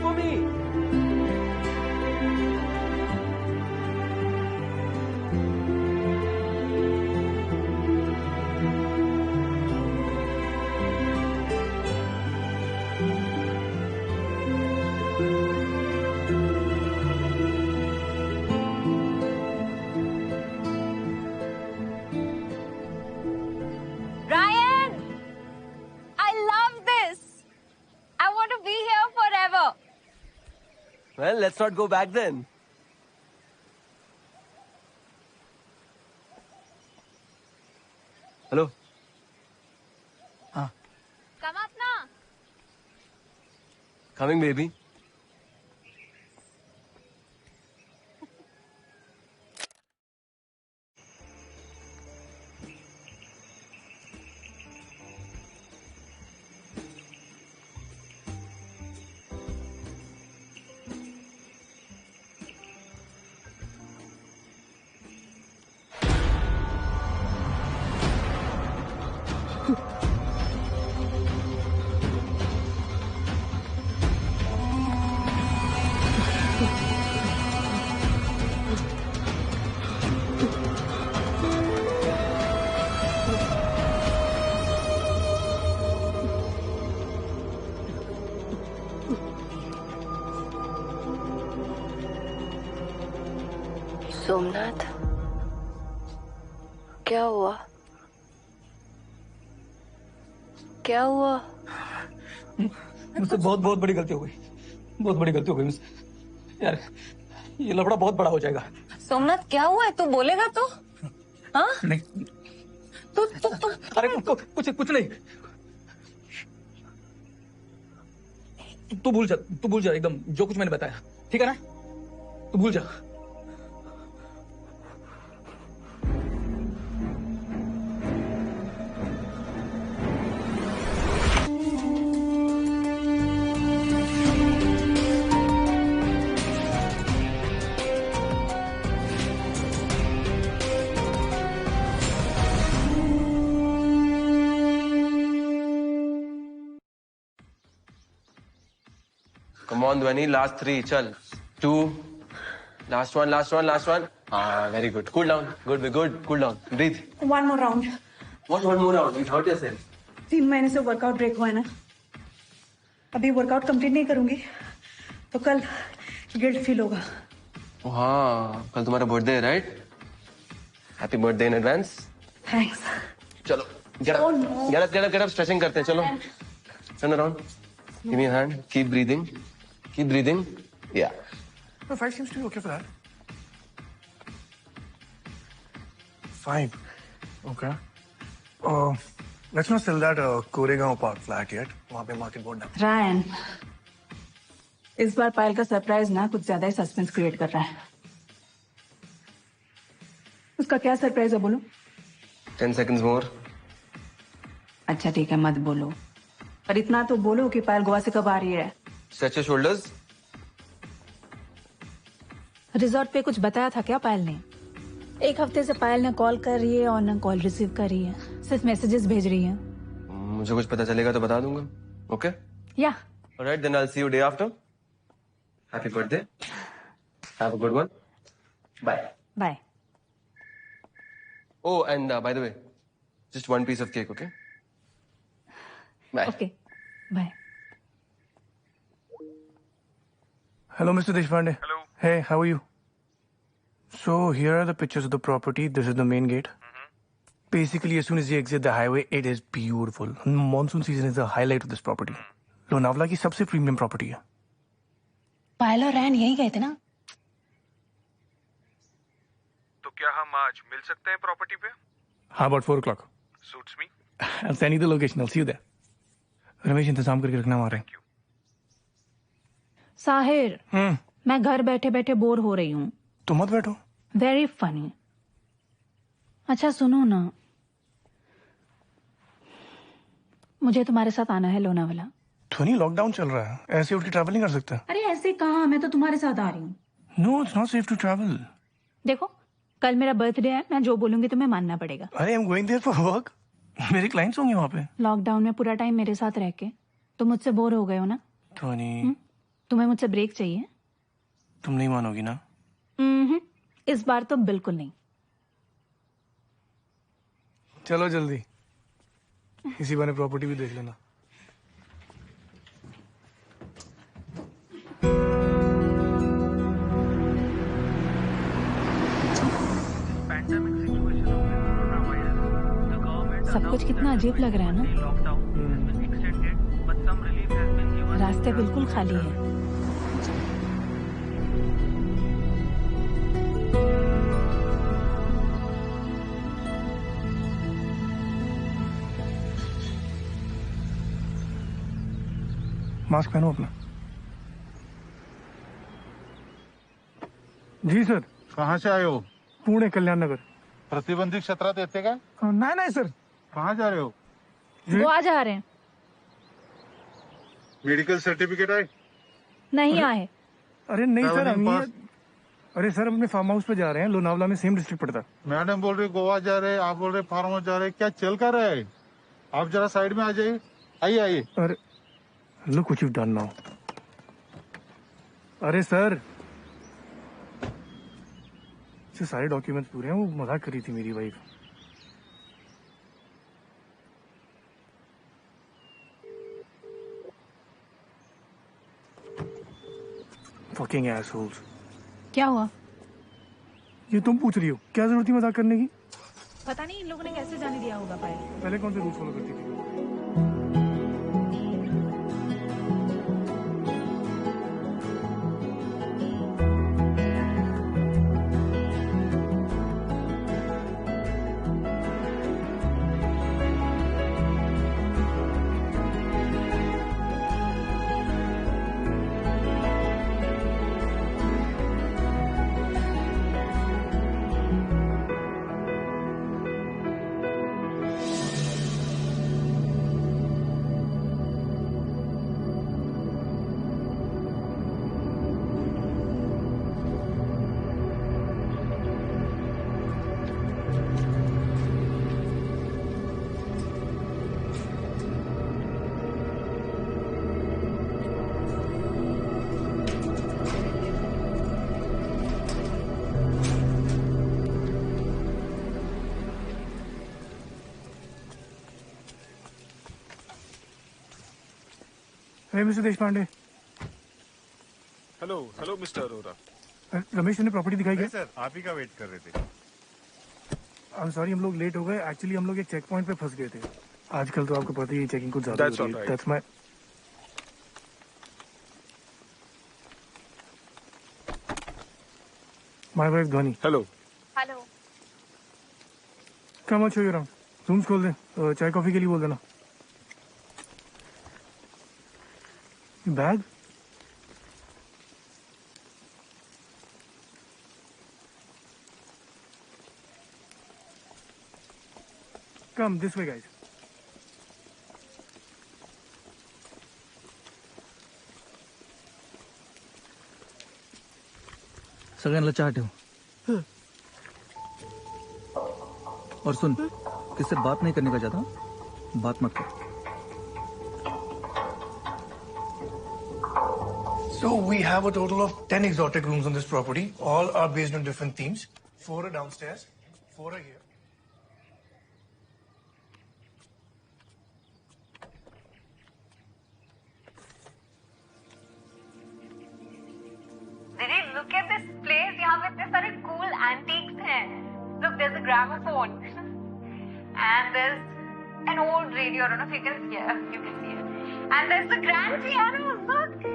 for me. Ryan! I love this! I want to be here forever! Well, let's not go back then. Hello? Come up now! Coming, baby. Somnath, क्या हुआ? क्या हुआ? मुझसे बहुत बहुत बड़ी गलती हो गई। बहुत बड़ी गलती हो गई मुझसे। यार, ये लफड़ा बहुत बड़ा हो जाएगा। सोमनाथ क्या हुआ है? तू बोलेगा तो? हाँ? नहीं। तू अरे कुछ नहीं। तू भूल जा एकदम जो कुछ मैंने बताया, ठीक है ना? तू भूल जा। Come on, Dhwani. Last three. Chal. 2. Last one. Very good. Cool down. Good. Cool down. Breathe. One more round. What one more round? You hurt yourself. 3 महीने से वर्कआउट ब्रेक हुआ है ना, अभी वर्कआउट कंप्लीट नहीं करूंगी तो कल गिल्ट फील होगा। हाँ, कल तुम्हारा बर्थडे है, right? Happy birthday in advance. Thanks. चलो, get up, stretching करते हैं, चलो। Turn around. Give me a hand. Keep breathing. Yeah. No, 5 seems to be okay for that. 5. Okay. Let's not sell that Koregaon Park flat yet. वहाँ पे market बहुत down. Ryan, इस बार पायल का surprise ना कुछ ज्यादा ही सस्पेंस क्रिएट कर रहा है। उसका क्या सरप्राइज है बोलो? 10 seconds more. अच्छा ठीक है, मत बोलो, पर इतना तो बोलो कि पायल गोवा से कब आ रही है। Stretch your shoulders. रिजॉर्ट पे कुछ बताया था क्या पायल ने? 1 हफ्ते से पायल ना कॉल कर रही है और ना कॉल रिसीव कर रही है, सिर्फ मैसेजेस भेज रही है। मुझे कुछ पता चलेगा तो बता दूंगा। Okay? या Alright, then I'll see you day after. Happy birthday. Have a good one. Bye. Bye. Oh, and by the way, just one piece of cake, okay? Bye. Okay bye. Hello, Mr. Deshpande. Hello. Hey, how are you? So here are the pictures of the property. This is the main gate. Basically, as soon as you exit the highway, it is beautiful. Monsoon season is the highlight of this property. Lonavala की सबसे premium property है। पायल और रैन यही गए थे ना? तो क्या हम आज मिल सकते हैं प्रॉपर्टी पे? हाँ, about 4 o'clock. Suits me. I'll send you the location. I'll see you there. Ramesh, इंतजाम करके रखना हमारे। साहिर, मैं घर बैठे बैठे बोर हो रही हूँ। तो मत बैठो। Very funny. अच्छा सुनो ना, मुझे तुम्हारे साथ आना है लोनावाला। ध्वनि, लॉकडाउन चल रहा है, ऐसे उठ के ट्रैवल नहीं कर सकता। अरे ऐसे कहाँ, मैं तो तुम्हारे साथ आ रही हूँ। No, it's not safe to travel. देखो, कल मेरा बर्थडे है, मैं जो बोलूंगी तुम्हें मानना पड़ेगा। अरे, I am going there for work. मेरे क्लाइंट्स होंगे वहाँ पे। लॉकडाउन में पूरा टाइम मेरे साथ रह के तुम मुझसे बोर हो गए हो ना? ध्वनि, तुम्हें मुझसे ब्रेक चाहिए? तुम नहीं मानोगी ना? इस बार तो बिल्कुल नहीं। चलो जल्दी, इसी बहाने प्रॉपर्टी भी देख लेना। सब कुछ कितना अजीब लग रहा है ना। रास्ते बिल्कुल खाली है। मास्क पहनो अपना। जी सर। कहाँ से आए हो? पुणे कल्याण नगर। प्रतिबंधित क्षेत्रात येते का? नहीं नहीं सर। कहाँ जा रहे हो? गोवा जा रहे हैं। मेडिकल सर्टिफिकेट है? नहीं आए। अरे नहीं सर, Travelling हम pass? अरे सर, हम अपने फार्म हाउस पे जा रहे हैं, लोनावला में, सेम डिस्ट्रिक्ट पड़ता है। मैडम बोल रही गोवा जा रहे, आप बोल रहे फार्म हाउस जा रहे, क्या चल कर रहा है? आप जरा साइड में आ जाइए। आइए आइए। अरे look what you done now. अरे सर, इससे सारे डॉक्यूमेंट्स पूरे हैं। वो मजाक कर रही थी मेरी वाइफ। Fucking arseholes. क्या हुआ? ये तुम पूछ रही हो? क्या जरूरत थी मजाक करने की? पता नहीं इन लोगों ने कैसे जाने दिया होगा पायल। पहले कौन से रूल्स फॉलो करती थी? Hey mister Deshpande. Hello hello mister Arora. Ramesh ने प्रॉपर्टी दिखाई क्या? सर आप ही का वेट कर रहे थे। आई एम सॉरी, हम लोग लेट हो गए। एक्चुअली हम लोग एक चेक पॉइंट पे फंस गए थे। आजकल तो आपको पता ही है, चेकिंग कुछ ज्यादा That's हो रही all है। right. दैट्स माय वाइफ ध्वनि। हेलो। हेलो। कम अच्छो अराउंड। रूम्स खोल दे, चाय कॉफी के लिए बोल देना। Bag? Come this way guys. सगळ्यांना चहा ठेव। और सुन, किससे बात नहीं करने का चाहता, बात मत कर। So we have a total of 10 exotic rooms on this property. All are based on different themes. 4 are downstairs, 4 are here. Did you look at this place? यहाँ पे इतने सारे cool antiques हैं. Look, there's a gramophone. And there's an old radio. I don't know if you can see it. You can see it. And there's the grand piano. Look.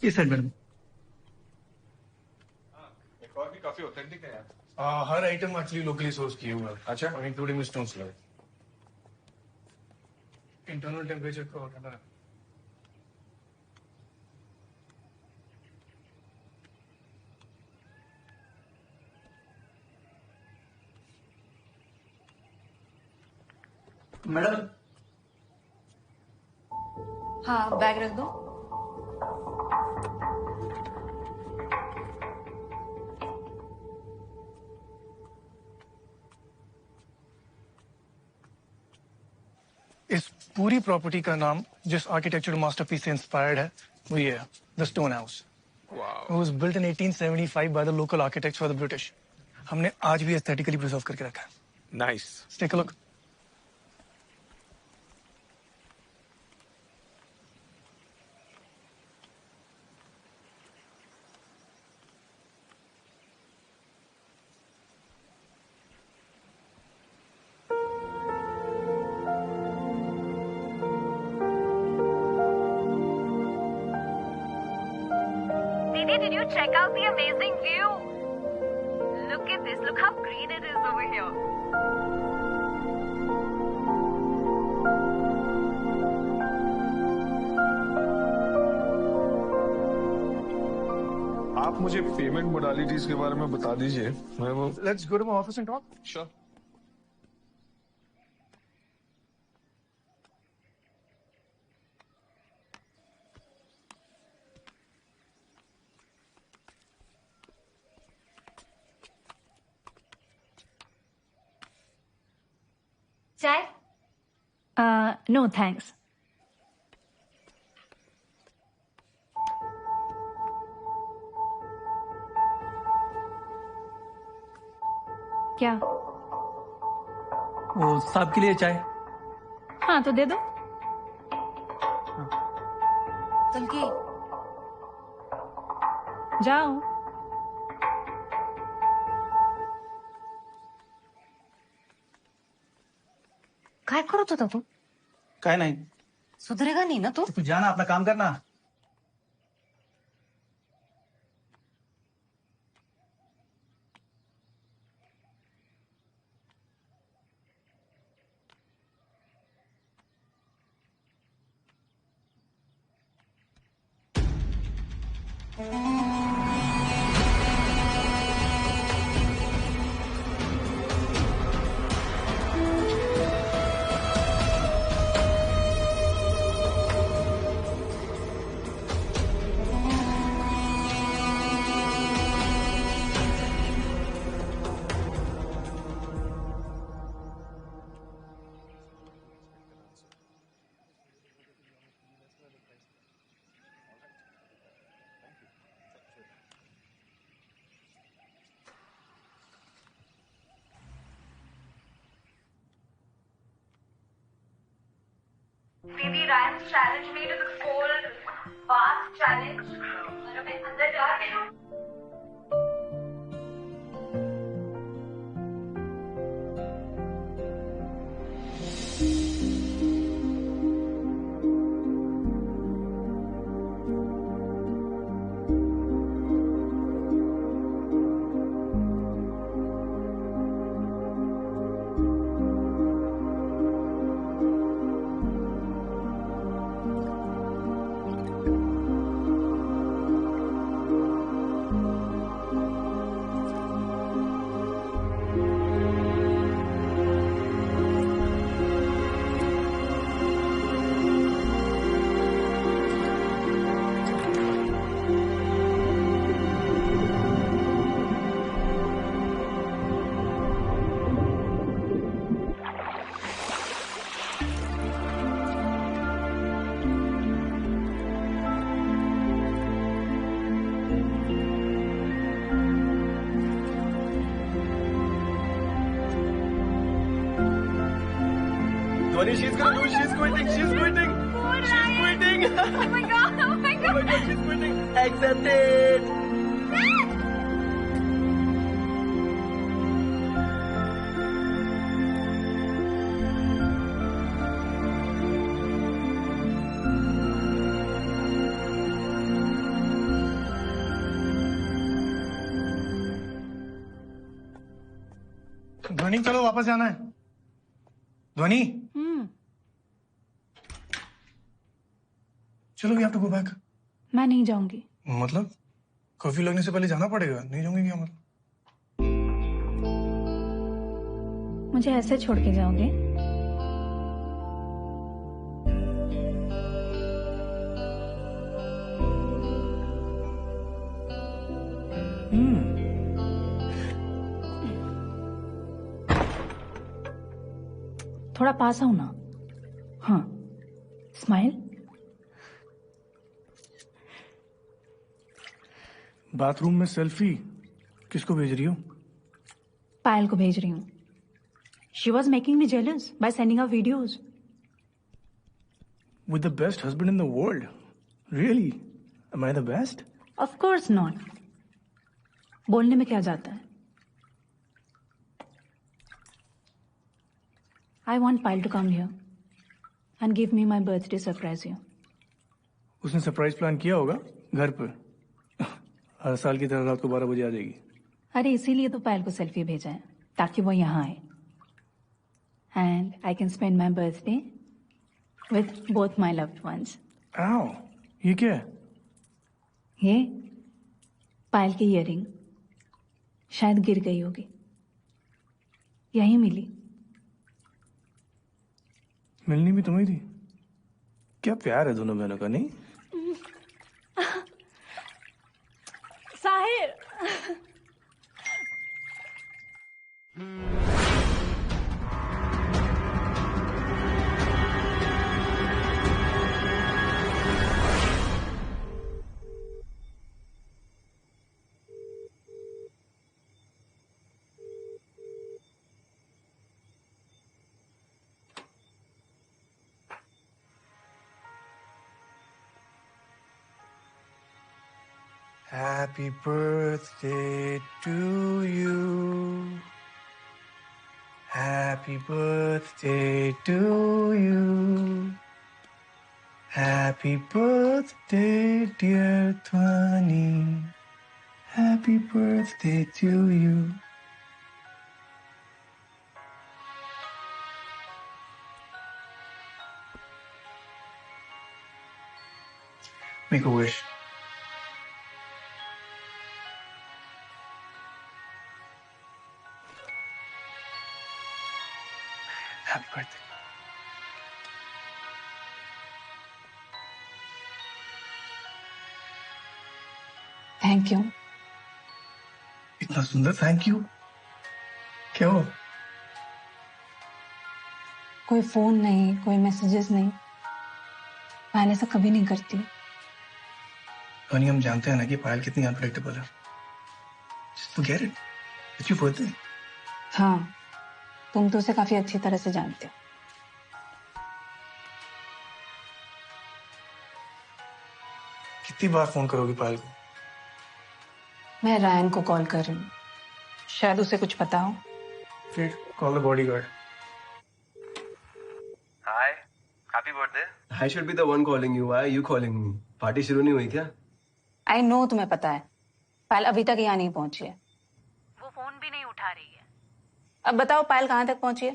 ये side madam. एक और भी काफी authentic है यार। हर item actually locally source किए हुए हैं। अच्छा। इंक्लूडिंग स्टोन्स लगे। इंटरनल टेम्परेचर का होता है। मैडम। हाँ, बैग रख दो। इस पूरी प्रॉपर्टी का नाम जिस आर्किटेक्चर मास्टरपीस से इंस्पायर्ड है वो ये है, the stone house. It was built in 1875 by the local architects for the British. हमने आज भी एस्थेटिकली प्रिजर्व करके रखा है। Nice. Let's take a look. Didi, did you check out the amazing view? Look at this. Look how green it is over here. आप मुझे payment modalities के बारे में बता दीजिए, मैं वो Let's go to my office and talk. Sure. चाय? No, thanks. क्या? वो साहब के लिए चाय। हाँ तो दे दो। चमकी जाओ। काय करत होता तू? काय नाही, सुधरेगा नहीं ना तू? तू जाना अपना काम करना। Didi, Ryan challenged me to the cold bath challenge. और मैं अंदर जा रही हूँ. Dhwani, she's gonna do. She's quitting. She's quitting. She's quitting. Oh my god! Oh my Oh my god! God, she's quitting. Accepted. ध्वनि चलो वापस जाना है। ध्वनि चलो, we have to go back. मैं नहीं जाऊंगी। मतलब कर्फ्यू लगने से पहले जाना पड़ेगा? नहीं जाऊंगी क्या मतलब? मुझे ऐसे छोड़ के जाओगे? थोड़ा पास आओ ना। हाँ, स्माइल। बाथरूम में सेल्फी किसको भेज रही हो? पायल को भेज रही हूँ। She was making me jealous by sending her videos. With the best husband in the world. Really? Am I the best? Of course not. बोलने में क्या जाता है? I want Payal to come here and give me my birthday surprise here. उसने surprise plan किया होगा घर पर। हर साल की तरह रात को 12 बजे आ जाएगी। अरे इसीलिए तो पायल को सेल्फी भेजा है ताकि वो यहाँ आए and I can spend my birthday with both my loved ones. Ow, ये क्या है? ये पायल की ईयरिंग शायद गिर गई होगी, यहीं मिली। मिलनी भी तुम्हें थी? क्या प्यार है दोनों बहनों का, नहीं? Sahir, Happy birthday to you. Happy birthday to you. Happy birthday, dear Twani. Happy birthday to you. Make a wish. Happy birthday. Thank you. इतना सुंदर थैंक यू। क्या हो? कोई फोन नहीं, कोई मैसेजेस नहीं, पायल ऐसा कभी नहीं करती। हनी, हम जानते हैं ना कि पायल कितनी अनप्रेडिक्टेबल है। Just forget it. It's your birthday. हाँ, तुम तो उसे काफी अच्छी तरह से जानते हो। कितनी बार फोन करोगी पायल को? मैं रायन को कॉल कर रही हूँ, शायद उसे कुछ पता हो। फिर call the bodyguard. Hi, happy birthday. I should be the one calling you. Why are you calling me? Party शुरू नहीं हुई क्या? आई नो, तुम्हें पता है पायल अभी तक यहाँ नहीं पहुंची है। वो फोन भी नहीं उठा रही है। अब बताओ पायल कहाँ तक पहुंची है?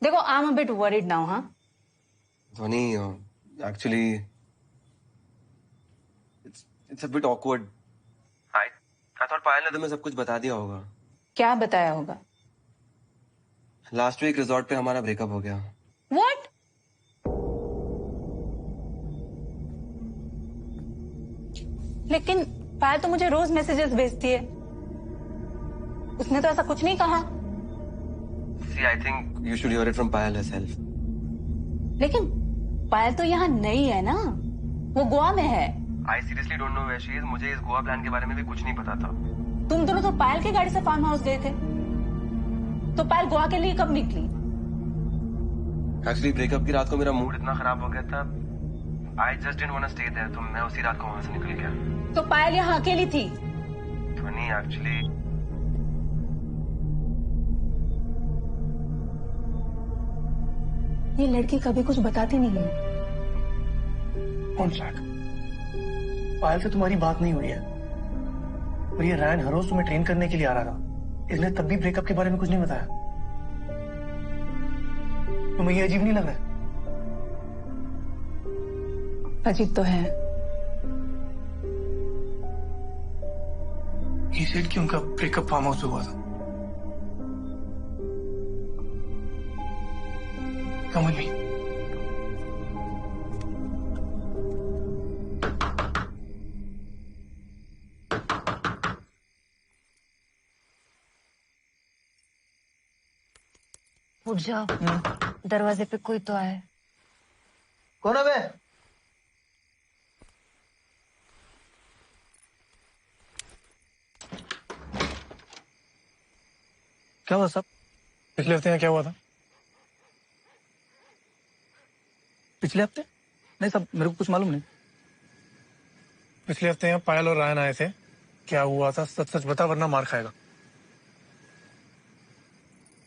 देखो, I am a bit worried now. हाँ, ध्वनि, actually, it's a bit awkward. I thought पायल ने तुम्हें सब कुछ बता दिया होगा। क्या बताया होगा? लास्ट वीक रिजॉर्ट पे हमारा ब्रेकअप हो गया। व्हाट? लेकिन पायल तो मुझे रोज मैसेजेस भेजती है, उसने तो ऐसा कुछ नहीं कहा। See, I think you should hear it from Payal herself. लेकिन पायल तो यहाँ नहीं है ना, वो गोवा में है। I seriously don't know where she is. मुझे इस गोवा प्लान के बारे में भी कुछ नहीं पता था। तुम दोनों तो पायल की गाड़ी से फार्म हाउस गए थे, तो पायल गोवा के लिए कब निकली? Actually, ब्रेकअप की रात को मेरा मूड इतना खराब हो गया था, I just didn't want to stay there. तो मैं उसी रात को वहां से निकल गया। तो पायल यहाँ अकेली थी? ध्वनि, actually, ये लड़की कभी कुछ बताती नहीं है। One sec. पायल से तुम्हारी बात नहीं हुई है, और ये रायन हर रोज तुम्हें ट्रेन करने के लिए आ रहा था, इसलिए तब भी ब्रेकअप के बारे में कुछ नहीं बताया। तुम्हें ये अजीब नहीं लग रहा है? अजीब तो है। He said कि उनका ब्रेकअप फार्म हाउस से हुआ था। Come with me. उठ जाओ, दरवाजे पे कोई तो आए। कौन है बे? क्या हुआ साहब? पिछले हफ्ते यहाँ क्या हुआ था? पिछले हफ्ते? नहीं साहब, मेरे को कुछ मालूम नहीं। पिछले हफ्ते यहाँ पायल और रायन आए थे, क्या हुआ था? सच सच बता वरना मार खाएगा।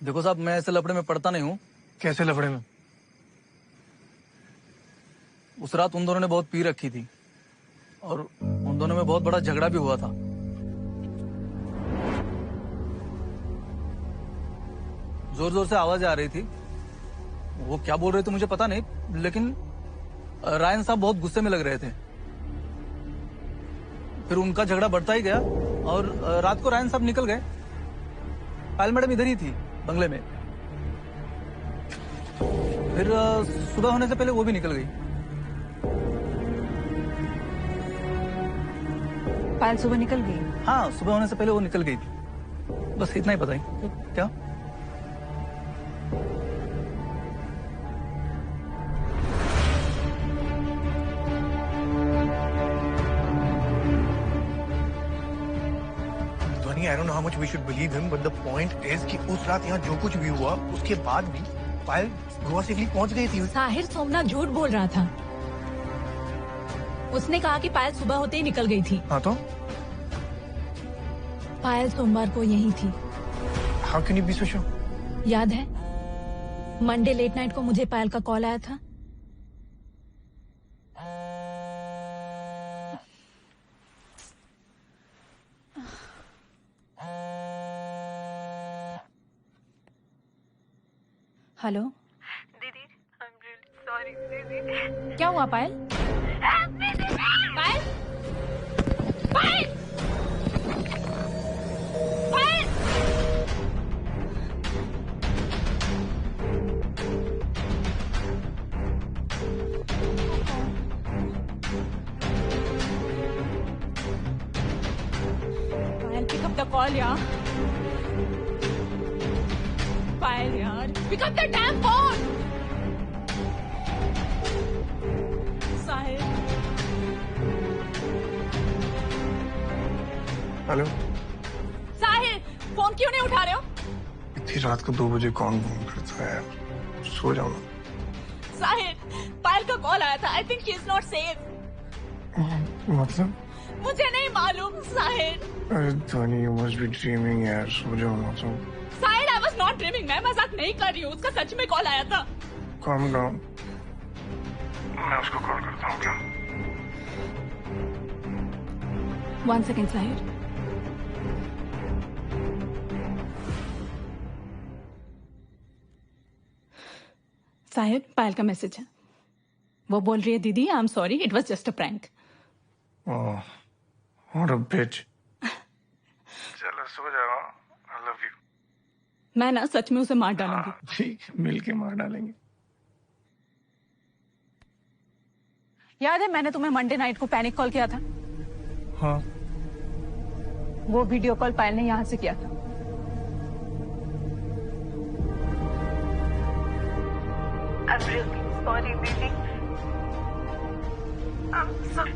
देखो साहब, मैं ऐसे लफड़े में पड़ता नहीं हूँ। कैसे लफड़े में? उस रात उन दोनों ने बहुत पी रखी थी और उन दोनों में बहुत बड़ा झगड़ा भी हुआ था। जोर जोर से आवाज आ रही थी। वो क्या बोल रहे थे मुझे पता नहीं, लेकिन रायन साहब बहुत गुस्से में लग रहे थे। फिर उनका झगड़ा बढ़ता ही गया और रात को रायन साहब निकल गए। पायल मैडम इधर ही थी बंगले में। फिर सुबह होने से पहले वो भी निकल गई। पायल सुबह निकल गई? हाँ, सुबह होने से पहले वो निकल गई थी। बस इतना ही पता है। क्या? I don't know how much we should believe him, but the point is कि उस रात यहाँ जो कुछ भी हुआ उसके बाद भी पायल गोवा से पहुंच गई थी। साहिर, सोमनाथ झूठ बोल रहा था। उसने कहा कि पायल सुबह होते ही निकल गई थी। हाँ तो? पायल सोमवार को यही थी। How can you be so sure? याद है मंडे लेट नाइट को मुझे पायल का कॉल आया था। हेलो दीदी, I'm really sorry, दीदी। क्या हुआ पायल? पायल? पायल? पायल? पायल, pick up the call, यार। पायल यार, pick up the damn phone! Sahir. Hello? Sahir, phone क्यों नहीं उठा रहे हो? इतनी रात को 2 बजे कौन फोन करता है? सो जाओ ना। साहिर, पायल का कॉल आया था। I think she is not safe. मतलब? मुझे नहीं मालूम साहिर। अरे Dhoni, you must be dreaming यार, सो जाओ ना तो। Sahir, I was not dreaming। मैं मजाक नहीं कर रही हूँ। उसका सच में कॉल आया था। Calm down. मैं उसको कॉल करता हूँ क्या? 1 second साहिर। साहिर, पायल का मैसेज है। वो बोल रही है, didi I am sorry, it was just a prank. Oh, what a bitch. चलो सो जाओ। I love you. मैं ना सच में उसे मार डालूंगी। ठीक, मिलके मार डालेंगे। याद है मैंने तुम्हें मंडे नाइट को पैनिक कॉल किया था? हाँ। वो वीडियो कॉल पायल ने यहाँ से किया था। I'm really sorry, दीदी। I'm sorry।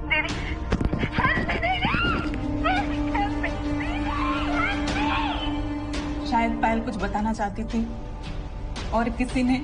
दीदी, help me, दीदी! Help me, दीदी! Help me! शायद पायल कुछ बताना चाहती थी और किसी ने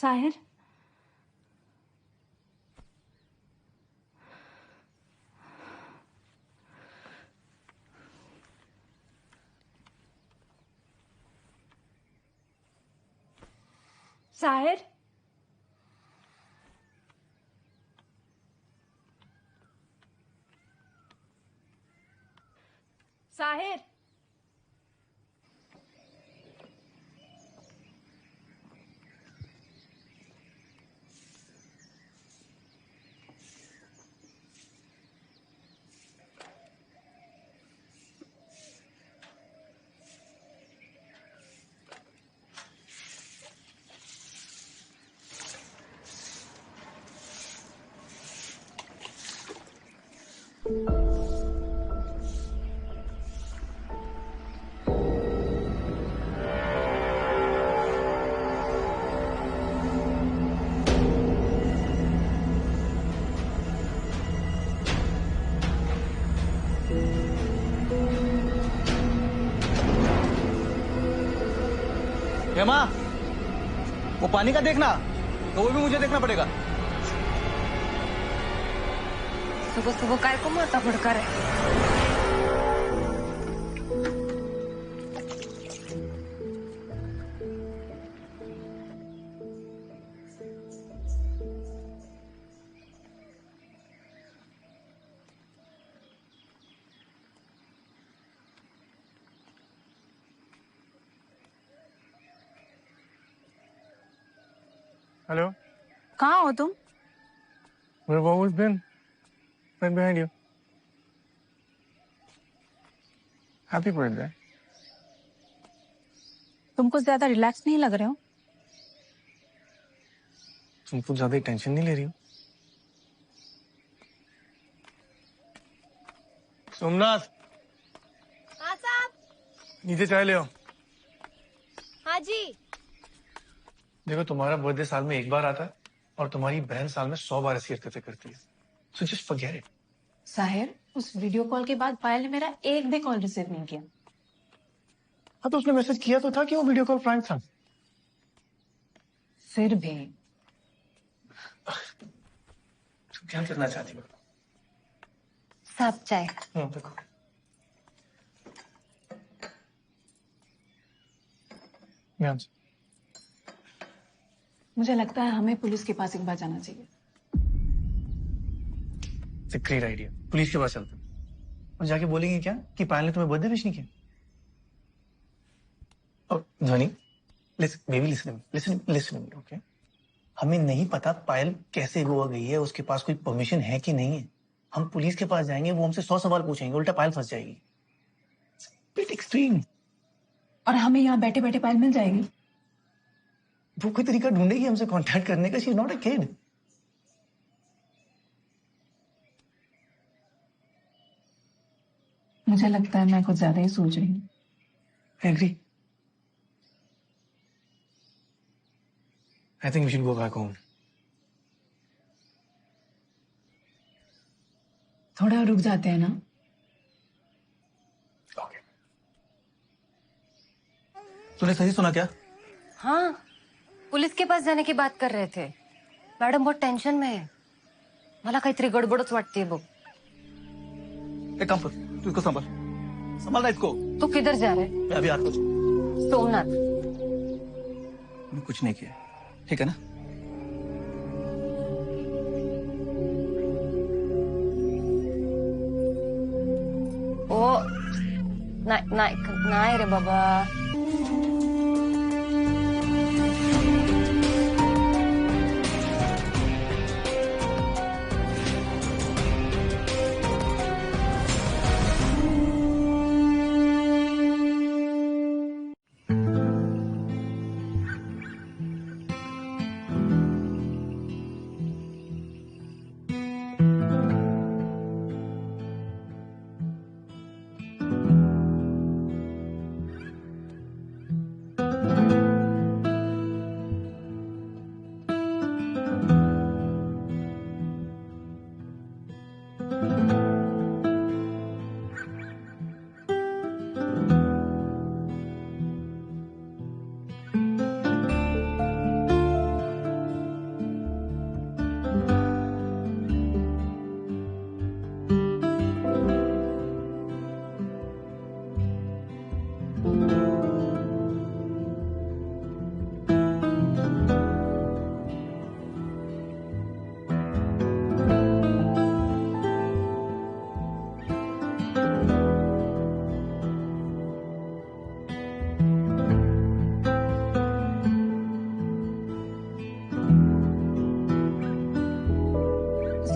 साहिर, साहिर, साहिर, हेमा, वो पानी का देखना, तो वो भी मुझे देखना पड़ेगा। सुबह सुबह काय को माथा भड़का रहे? हेलो, कहाँ हो तुम? Where have always been? Right behind you. Happy birthday. तुम कुछ ज्यादा रिलैक्स नहीं लग रहे हो। तुम कुछ ज्यादा टेंशन नहीं ले रही हो? सोमनाथ, हाँ साहब। नीचे चाय ले आओ। हाँ जी। देखो, तुम्हारा बर्थडे साल में एक बार आता है और तुम्हारी बहन साल में 100 बार ऐसी हरकतें करती है। So just forget it. Sahir, उस वीडियो कॉल के बाद पायल ने मेरा एक भी कॉल रिसीव नहीं किया। हाँ, तो उसने मैसेज किया तो था कि वो वीडियो कॉल प्रैंक था। फिर भी तुम क्या करना चाहती हो? साहब चाय। देखो, ध्यान से। मुझे लगता है हमें पुलिस के पास एक बार जाना चाहिए। It's a great idea. Police के पास चलते हैं और जाके बोलेंगे क्या कि पायल ने तुम्हें बर्थडे विश नहीं किया। और ध्वनि, लिसन, ओके? हमें नहीं पता पायल कैसे गोवा गई है, उसके पास कोई परमिशन है कि नहीं है। हम पुलिस के पास जाएंगे, वो हमसे 100 सवाल पूछेंगे, उल्टा पायल फंस जाएगी। Bit extreme. और हमें यहाँ बैठे बैठे पायल मिल जाएगी। वो कोई तरीका ढूंढेगी हमसे कांटेक्ट करने का। She is not a kid. मुझे लगता है मैं कुछ ज्यादा ही सोच रही हूँ। Agree. I think we should go back home. थोड़ा रुक जाते हैं ना। ओके। तूने सही सुना क्या? हाँ, पुलिस के पास जाने की बात कर रहे थे। मॅडम बहुत टेन्शन में है। मला काहीतरी गडबडच वाटते बघ। एक काम कर, तू इसको संभाल ना इसको। तू किधर जा रहा है? मैं अभी आता हूँ। सोमनाथ। मैंने कुछ नहीं किया, ठीक है ना? ओ नाही रे बाबा।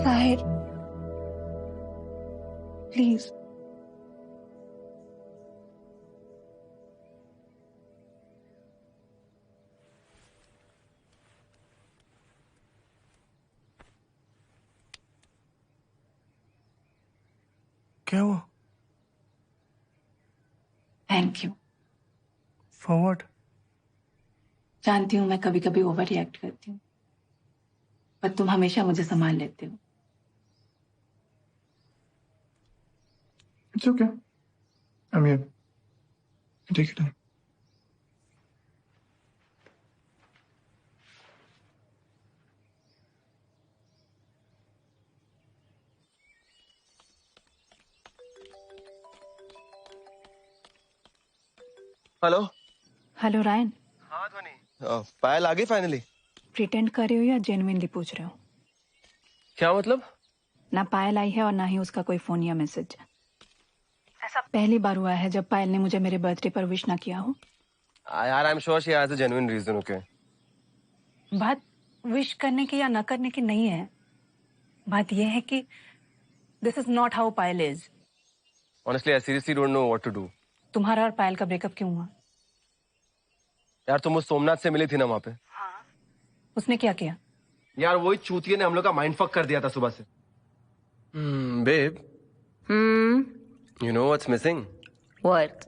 साहिर, प्लीज। क्या हुआ? Thank you. For what? जानती हूँ मैं कभी कभी ओवर रिएक्ट करती हूँ, पर तुम हमेशा मुझे संभाल लेते हो। It's okay, I am here, take it time. Hello. Hello Ryan, हाँ ध्वनि। पायल आ गई फाइनली? प्रिटेंड कर रहे हो या जेन्युइनली पूछ रहे हो? क्या मतलब? ना पायल आई है और ना ही उसका कोई फोन या मैसेज। ऐसा पहली बार हुआ है जब पायल ने मुझे मेरे बर्थडे पर विश ना किया हो। यार I am sure she has a genuine reason. Okay, बात विश करने की या न करने की नहीं है, बात यह है कि this is not how Payal is. Honestly I seriously don't know what to do. तुम्हारा और पायल का ब्रेकअप क्यों हुआ? यार तुम उस सोमनाथ से मिली थी ना वहां पे? उसने क्या किया? यार वही चूतिए ने हम लोग का माइंड फक कर दिया था सुबह से। Babe, you know what's missing? What?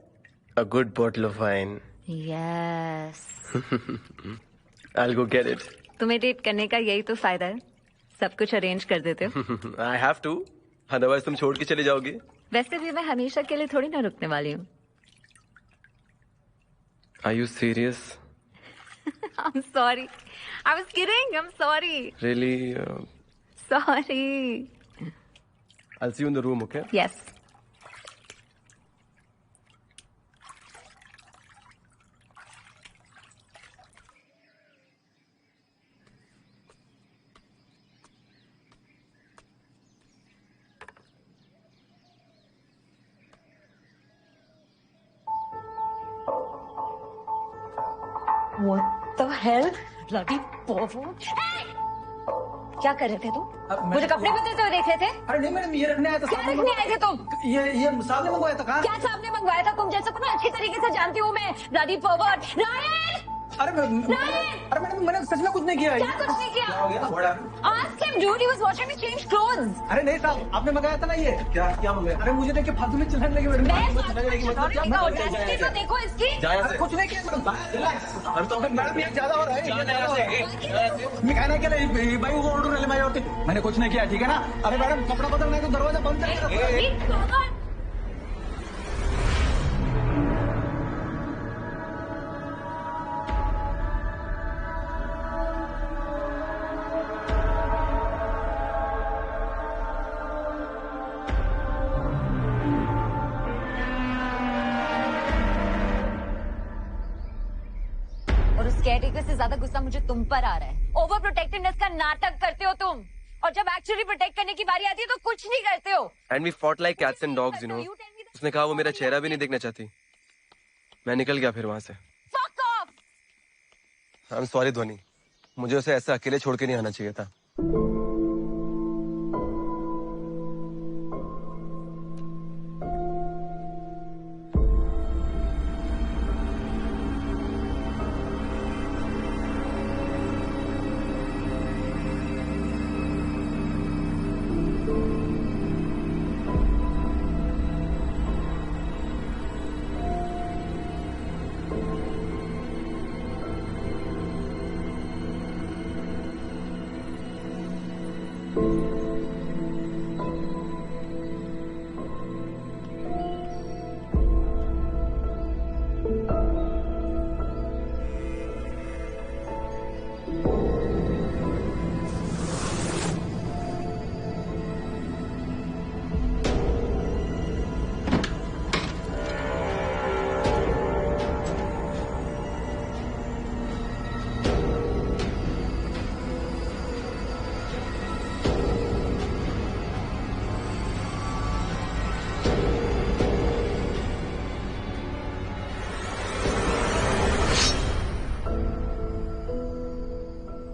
A good bottle of wine. Yes. I'll go get it. तुम्हें डेट करने का यही तो फायदा है, सब कुछ अरेंज कर देते हो। I have to. Otherwise तुम छोड़ के चले जाओगी। वैसे भी मैं हमेशा के लिए थोड़ी ना रुकने वाली हूँ। Are you serious? I'm sorry. I was kidding. I'm sorry. Really? Sorry. I'll see you in the room, okay? Yes. What the hell? Bloody pervert. Hey! क्या कर रहे थे तुम? मुझे कपड़े बदलते हुए देख रहे थे? अरे नहीं मैडम, ये रखने आया था। क्या रखने आए थे तुम? ये साहब ने मंगवाया था। कहाँ? क्या साहब ने मंगवाया था? तुम जैसे तुम्हें अच्छी तरीके से जानती हूँ मैं। Bloody pervert. रायन! अरे मैडम मैंने सच में कुछ नहीं किया है। क्या कुछ नहीं किया? क्या हो गया? Ask him, dude. He was watching me change clothes. अरे नहीं साहब, आपने मंगाया था ना ये। क्या मंगाया? अरे मुझे देख के फालतू में चिल्लाने लगी मैडम। तो देखो इसकी। कुछ नहीं किया मैडम। अरे तो मैडम ये ज्यादा हो रहा है। मैं कहना क्या भाई वो ऑर्डर ले मैंने कुछ नहीं किया, ठीक है ना? अरे मैडम कपड़ा बदलना है तो दरवाजा बंद कर। केयरटेकर से ज्यादा गुस्सा मुझे तुम पर आ रहा है। ओवर प्रोटेक्टिवनेस का नाटक करते हो तुम, और जब एक्चुअली प्रोटेक्ट करने की बारी आती है तो कुछ नहीं करते हो। And we fought like cats and dogs, you know. उसने कहा वो मेरा चेहरा भी नहीं देखना चाहती। मैं निकल गया फिर वहां से। Fuck off! I'm sorry ध्वनि, मुझे उसे ऐसे अकेले छोड़ के नहीं आना चाहिए था।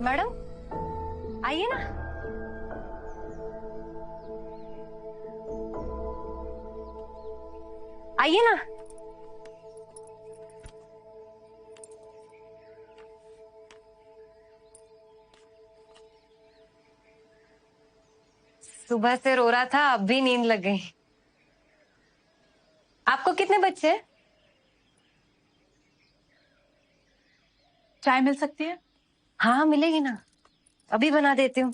मैडम आइए ना। आइए ना। सुबह से रो रहा था, अब भी नींद लग गई। आपको कितने बच्चे हैं? चाय मिल सकती है? हाँ मिलेगी ना, अभी बना देती हूँ।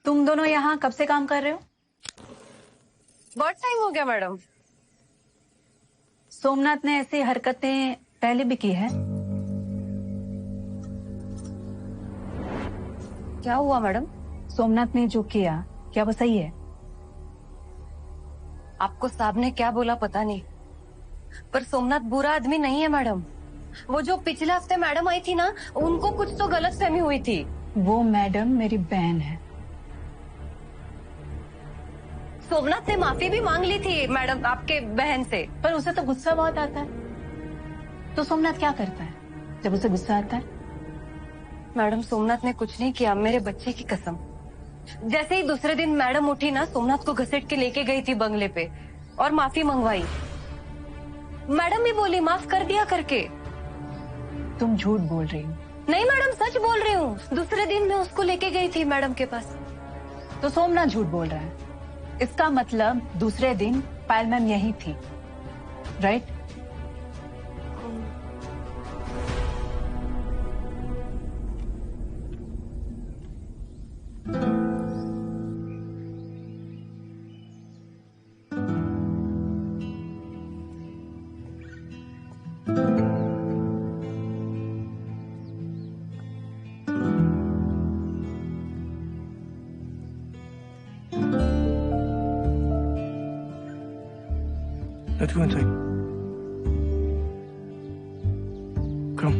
तुम दोनों यहाँ कब से काम कर रहे हो? बहुत टाइम हो गया मैडम। सोमनाथ ने ऐसी हरकतें पहले भी की है? क्या हुआ मैडम? सोमनाथ ने जो किया, क्या वो सही है? आपको साहब ने क्या बोला पता नहीं, पर सोमनाथ बुरा आदमी नहीं है मैडम। वो जो पिछले हफ्ते मैडम आई थी ना, उनको कुछ तो गलतफहमी हुई थी। वो मैडम मेरी बहन है। सोमनाथ ने माफी भी मांग ली थी मैडम आपके बहन से। पर उसे तो गुस्सा बहुत आता है। तो सोमनाथ क्या करता है जब उसे गुस्सा आता है? मैडम सोमनाथ ने कुछ नहीं किया, मेरे बच्चे की कसम। जैसे ही दूसरे दिन मैडम उठी ना, सोमनाथ को घसीट के लेके गई थी बंगले पे और माफी मंगवाई। मैडम भी बोली माफ कर दिया करके। तुम झूठ बोल रही हो। नहीं मैडम सच बोल रही हूँ, दूसरे दिन मैं उसको लेके गई थी मैडम के पास। तो सोमनाथ झूठ बोल रहा है। इसका मतलब दूसरे दिन पायल मैम यही थी, right? Let's go inside. Come.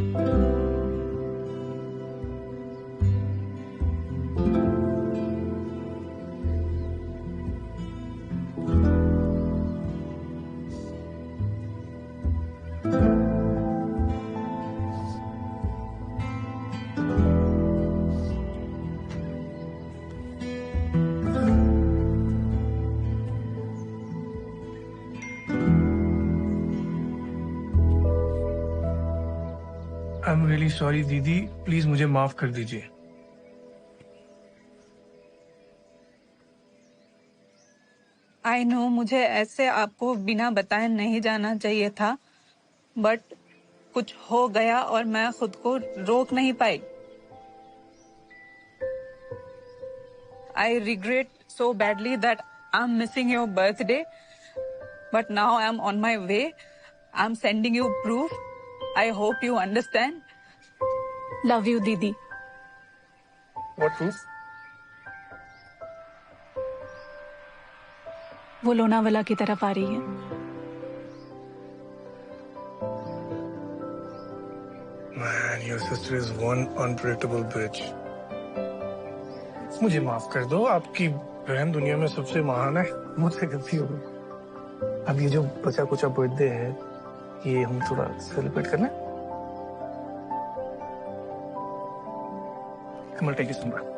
I'm really sorry दीदी, प्लीज मुझे माफ कर दीजिए। आई नो मुझे ऐसे आपको बिना बताए नहीं जाना चाहिए था, बट कुछ हो गया और मैं खुद को रोक नहीं पाई। I regret so badly that I am missing your birthday, but now I am on my way. I am sending you proof. I hope you understand. Love you didi. What proof? वो लोनावाला की तरफ आ रही है। Man, your sister is one unpredictable bitch. मुझे माफ कर दो, आपकी बहन दुनिया में सबसे महान है, मुझसे गलती हो गई। अब ये जो बचा कुचा बर्थडे है, ये हम थोड़ा सेलिब्रेट कर लें। Come on, take you somewhere.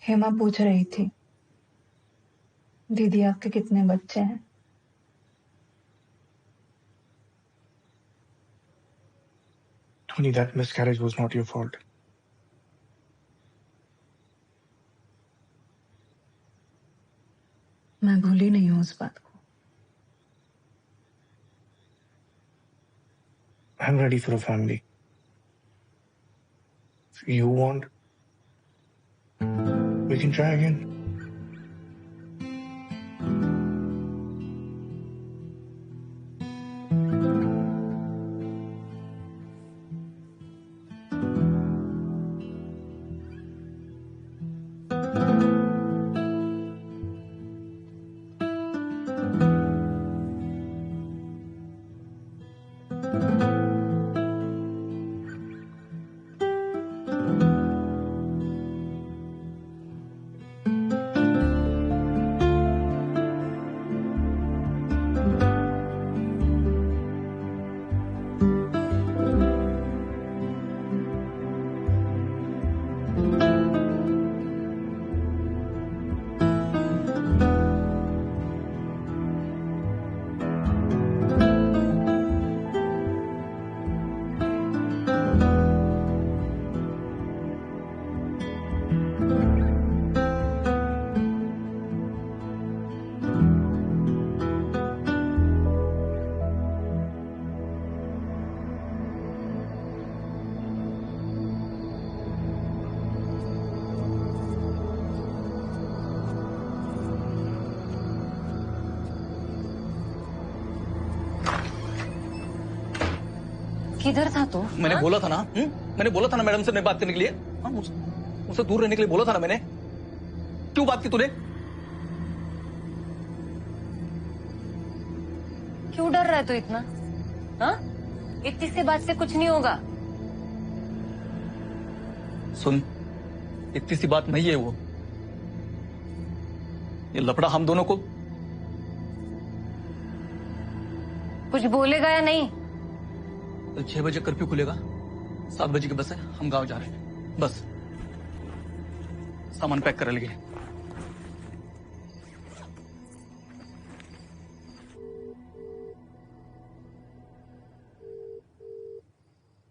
Hema पूछ रही थी, दीदी आपके कितने बच्चे हैं? Tony, that miscarriage was not your fault. मैं भूली नहीं हूं उस बात को। I'm ready for a family. If you want, we can try again. किधर था तू? मैंने बोला था ना, मैंने बोला था ना मैडम से नहीं बात करने के लिए। मुझसे दूर रहने के लिए बोला था ना मैंने। क्यों बात की तूने? क्यों डर रहा है तू इतना? हाँ? इतनी सी बात से कुछ नहीं होगा। सुन, इतनी सी बात नहीं है वो। ये लफड़ा हम दोनों को। कुछ बोलेगा या नहीं? तो 6 बजे कर्फ्यू खुलेगा, 7 बजे की बस है, हम गांव जा रहे हैं। बस सामान पैक कर लिए।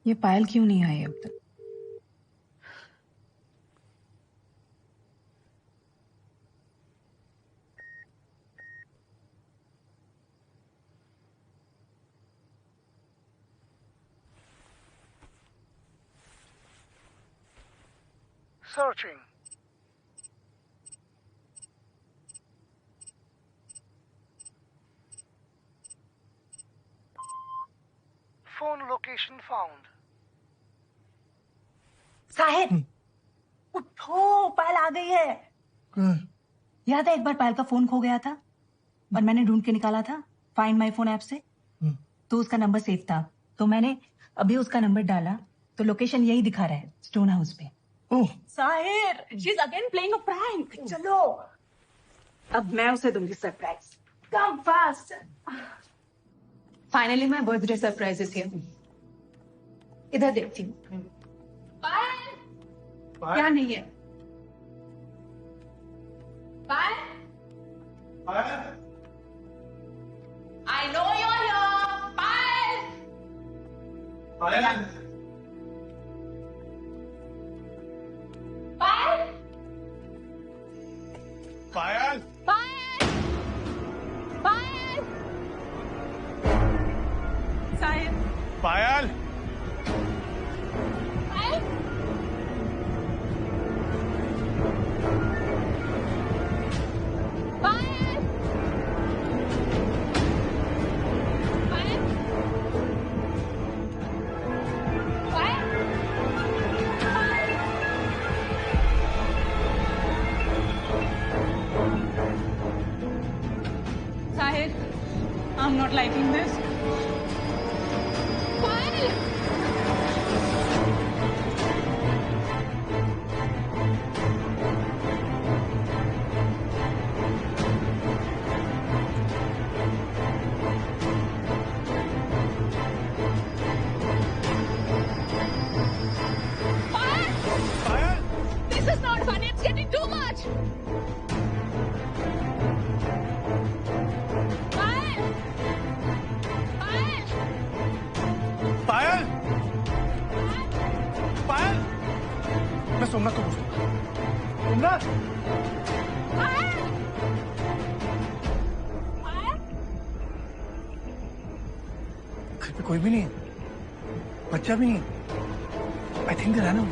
ये पायल क्यों नहीं आई अब तक? Searching. Phone location found. Sahir, उठो, पायल आ गई है। याद है एक बार पायल का फोन खो गया था और मैंने ढूंढ के निकाला था फाइंड माई फोन ऐप से, तो उसका नंबर सेव था। तो मैंने अभी उसका नंबर डाला तो लोकेशन यही दिखा रहा है, स्टोन हाउस पे। Sahir, she is again playing a prank. चलो, अब मैं उसे दूंगी surprise. Come fast. Finally my birthday surprise is here. इधर देखती हूँ। क्या नहीं है? I know you're here. Bye. Bye. Bye. Payal, Bye. Bye. Sahin. Payal, Bye. Bye. Sahid, I'm not liking this. This is not funny. It's getting too much. Somnath को पूछता हूँ। सोमनाथ, घर पे कोई भी नहीं है, बच्चा भी नहीं है। आई थिंक दे रहना।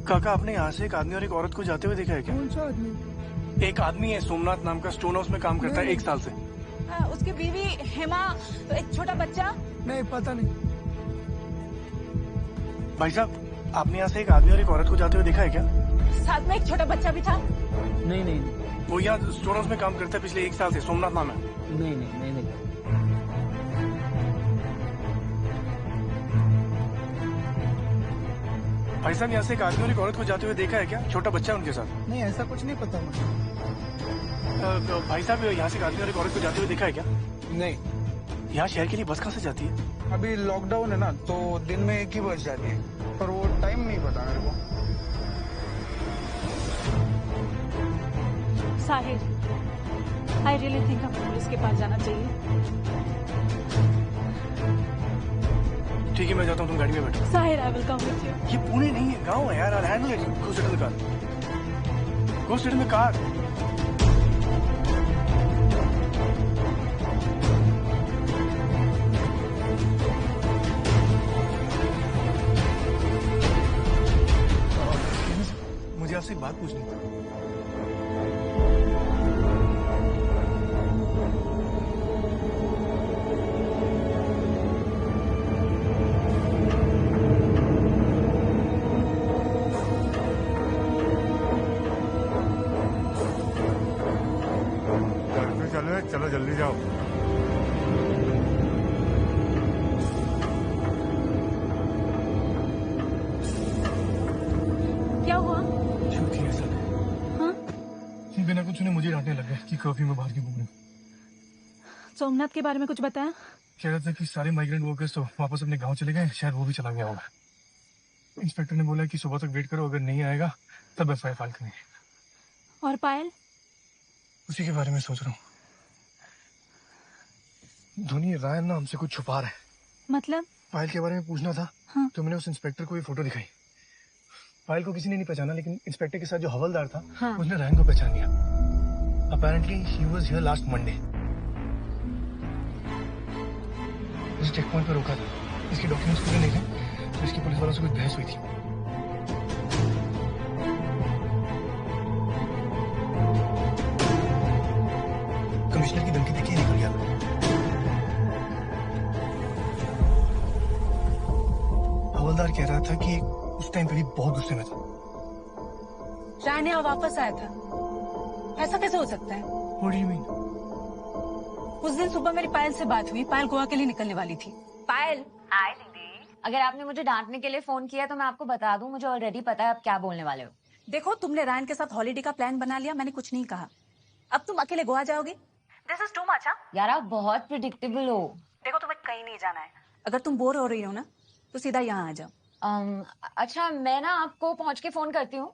काका, आपने यहाँ से एक आदमी और एक औरत को जाते हुए देखा है क्या? कौन सा आदमी? एक आदमी है सोमनाथ नाम का, स्टोन हाउस में काम करता है 1 साल से। उसकी बीवी हेमा, एक छोटा बच्चा। नहीं, पता नहीं। भाई साहब, आपने यहाँ से एक आदमी और एक औरत को जाते हुए देखा है क्या? साथ में एक छोटा बच्चा भी था। नहीं नहीं वो यहाँ स्टोन हाउस में काम करता है पिछले 1 साल से, सोमनाथ नाम है। नहीं नहीं नहीं नहीं। भाई साहब, यहाँ से एक आदमी और एक औरत को जाते हुए देखा है क्या? छोटा बच्चा है उनके साथ। नहीं, ऐसा कुछ नहीं पता मुझे। भाई साहब, यहाँ से एक आदमी और एक औरत को जाते हुए देखा है क्या? नहीं। यहाँ शहर के लिए बस कहाँ से जाती है? अभी लॉकडाउन है ना, तो दिन में एक ही बस जाती है, पर वो टाइम नहीं पता मेरे को। साहिल, आई रियली थिंक हमें पुलिस के पास जाना चाहिए। ठीक है, मैं जाता हूँ, तुम गाड़ी में बैठो। Sahil, I will come with you. ये पुणे नहीं है, गाँव है यार। Handle it. Go sit in the car. Go sit in the car. मुझे आपसे एक बात पूछनी है। चलो जल्दी जाओ। क्या हुआ? क्यों किया सर? हाँ? बिना कुछ नहीं, मुझे डांटने लगे कि कर्फ्यू में बाहर क्यों घूम रहे हो। सोमनाथ के बारे में कुछ बताया? कह रहा था कि सारे माइग्रेंट वर्कर्स तो वापस अपने गांव चले गए, शायद वो भी चला गया होगा। इंस्पेक्टर ने बोला कि सुबह तक वेट करो, अगर नहीं आएगा तब एफआईआर फाइल करेंगे। और पायल? उसी के बारे में सोच रहा हूँ। धोनी, रायन ना हमसे कुछ छुपा रहा है। मतलब? पायल के बारे में पूछना था। हाँ। तो मैंने उस इंस्पेक्टर को ये फोटो दिखाई। पायल को किसी ने नहीं पहचाना, लेकिन इंस्पेक्टर के साथ जो हवलदार था, हाँ। उसने रायन को पहचान लिया। Apparently he was here last Monday. इस चेक पॉइंट पर रोका था। इसके डॉक्यूमेंट्स पूरे नहीं थे, तो इसकी पुलिस वालों से कुछ बहस हुई थी। कमिश्नर की धमकी देखिए निकल गया। हवलदार कह रहा था कि उस टाइम पे भी बहुत गुस्से में था। रायन यहाँ वापस आया था, ऐसा कैसे हो सकता है? What do you mean? उस दिन सुबह मेरी पायल से बात हुई, पायल गोवा के लिए निकलने वाली थी। पायल, हाय दीदी। अगर आपने मुझे डांटने के लिए फोन किया तो मैं आपको बता दूं, मुझे ऑलरेडी पता है आप क्या बोलने वाले हो। देखो, तुमने रायन के साथ हॉलीडे का प्लान बना लिया, मैंने कुछ नहीं कहा। अब तुम अकेले गोवा जाओगे? This is too much. यार आप बहुत प्रिडिक्टेबल हो। देखो, तुम्हें कहीं नहीं जाना है। अगर तुम बोर हो रही हो ना, तो सीधा यहाँ आ जाओ। अच्छा, मैं ना आपको पहुंच के फोन करती हूँ।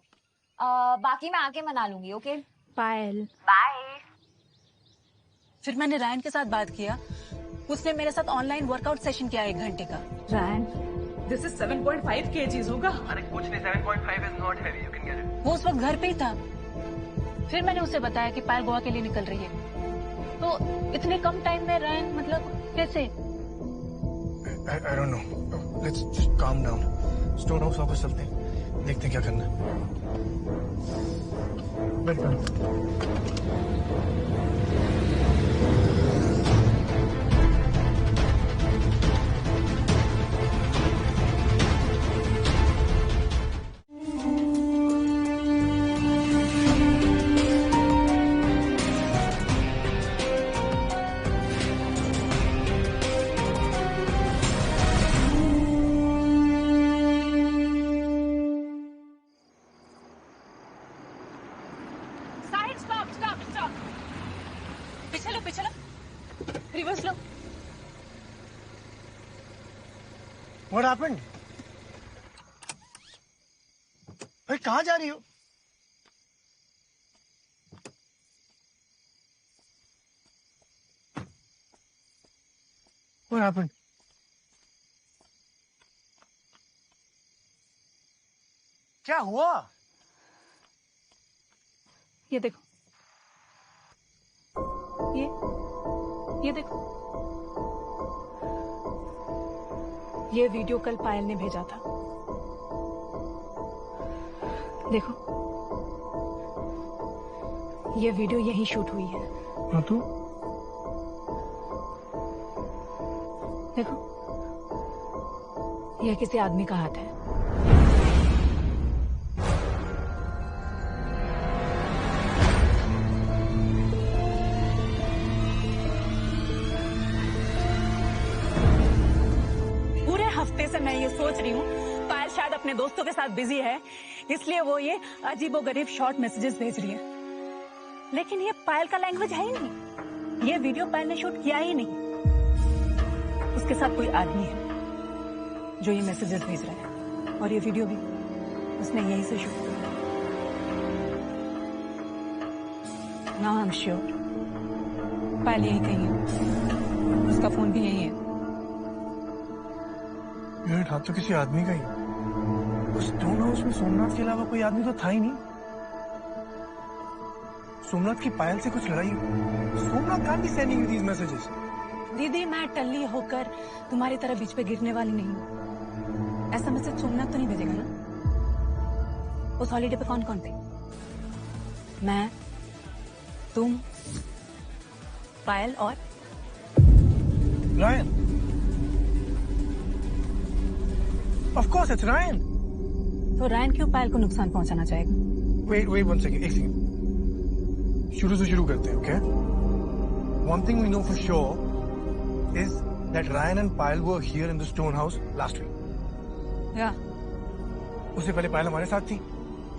बाकी मैं आके मना लूंगी। ओके पायल, बाय। फिर मैंने रायन के साथ बात किया, उसने मेरे साथ ऑनलाइन वर्कआउट सेशन किया 1 घंटे का। रायन, दिस इज 7.5 kgs होगा। अरे कुछ नहीं, 7.5 is not heavy, you can get it. वो उस वक्त घर पे ही था। फिर मैंने उसे बताया कि पायल गोवा के लिए निकल रही है। तो इतने कम टाइम में रायन, मतलब कैसे? I don't know. Let's just calm down. Stone house वापस चलते हैं, देखते हैं क्या करना है। बैठ जाओ। Reverse low. What happened? भाई कहाँ जा रही हो? What happened? क्या हुआ? ये देखो, ये देखो, ये वीडियो कल पायल ने भेजा था। देखो, ये वीडियो यहीं शूट हुई है। हाँ तो? देखो, यह किसी आदमी का हाथ है। हफ्ते से मैं ये सोच रही हूँ पायल शायद अपने दोस्तों के साथ बिजी है, इसलिए वो ये अजीबोगरीब शॉर्ट मैसेजेस भेज रही है। लेकिन ये पायल का लैंग्वेज है ही नहीं। ये वीडियो पायल ने शूट किया ही नहीं। उसके साथ कोई आदमी है जो ये मैसेजेस भेज रहा है, और ये वीडियो भी उसने यहीं से शूट किया। नाउ आई एम श्योर पायल यहीं कहीं है, उसका फोन भी यहीं है। यार हाथ तो किसी आदमी का ही। उस स्टोन हाउस में सोमनाथ के अलावा कोई आदमी तो था ही नहीं। सोमनाथ की पायल से कुछ लड़ाई? Somnath can't be sending you these messages. दीदी, मैं टल्ली होकर तुम्हारी तरह बीच पे गिरने वाली नहीं हूँ। ऐसा मैसेज सोमनाथ तो नहीं भेजेगा ना? उस हॉलीडे पे कौन कौन थे? मैं, तुम, पायल और Ryan. Of course, it's Ryan. तो रायन क्यों पायल को नुकसान पहुंचाना चाहेगा? Wait 1 second, एक सेकंड। शुरू से शुरू करते हैं, okay? One thing we know for sure is that Ryan and Payal were here in the stone house last week. Yeah. उससे पहले पायल हमारे साथ थी।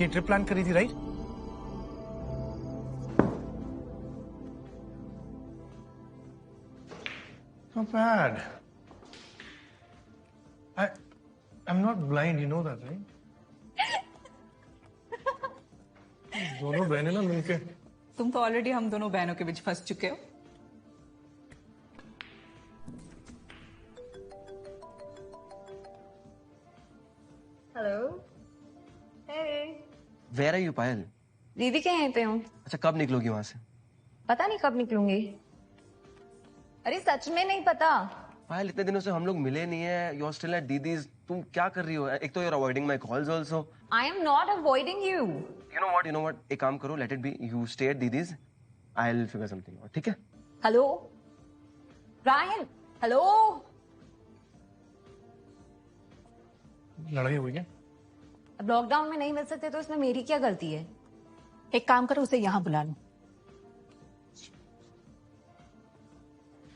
ये ट्रिप प्लान करी थी, right? Not bad. I'm not blind, you know that, right? दोनों बहनें ना मिलके। तुम तो ऑलरेडी हम दोनों बहनों के बीच फंस चुके हो। Hello. Hey. Where are you, पायल? दीदी के यहीं पे हूँ। अच्छा, कब निकलोगी वहां से? पता नहीं कब निकलूंगी। अरे सच में नहीं पता। पायल, इतने दिनों से हम लोग मिले नहीं है। You're still at didis. तुम क्या कर रही हो? एक तो you're avoiding my calls also. I am not avoiding you. You know what? एक काम करो, let it be. You stay at didis. I'll figure something out. ठीक है? हेलो। रायन। हेलो। लड़ाई हुई क्या? अब लॉकडाउन में नहीं मिल सकते तो इसमें मेरी क्या गलती है? एक काम करो, उसे यहाँ बुला लो।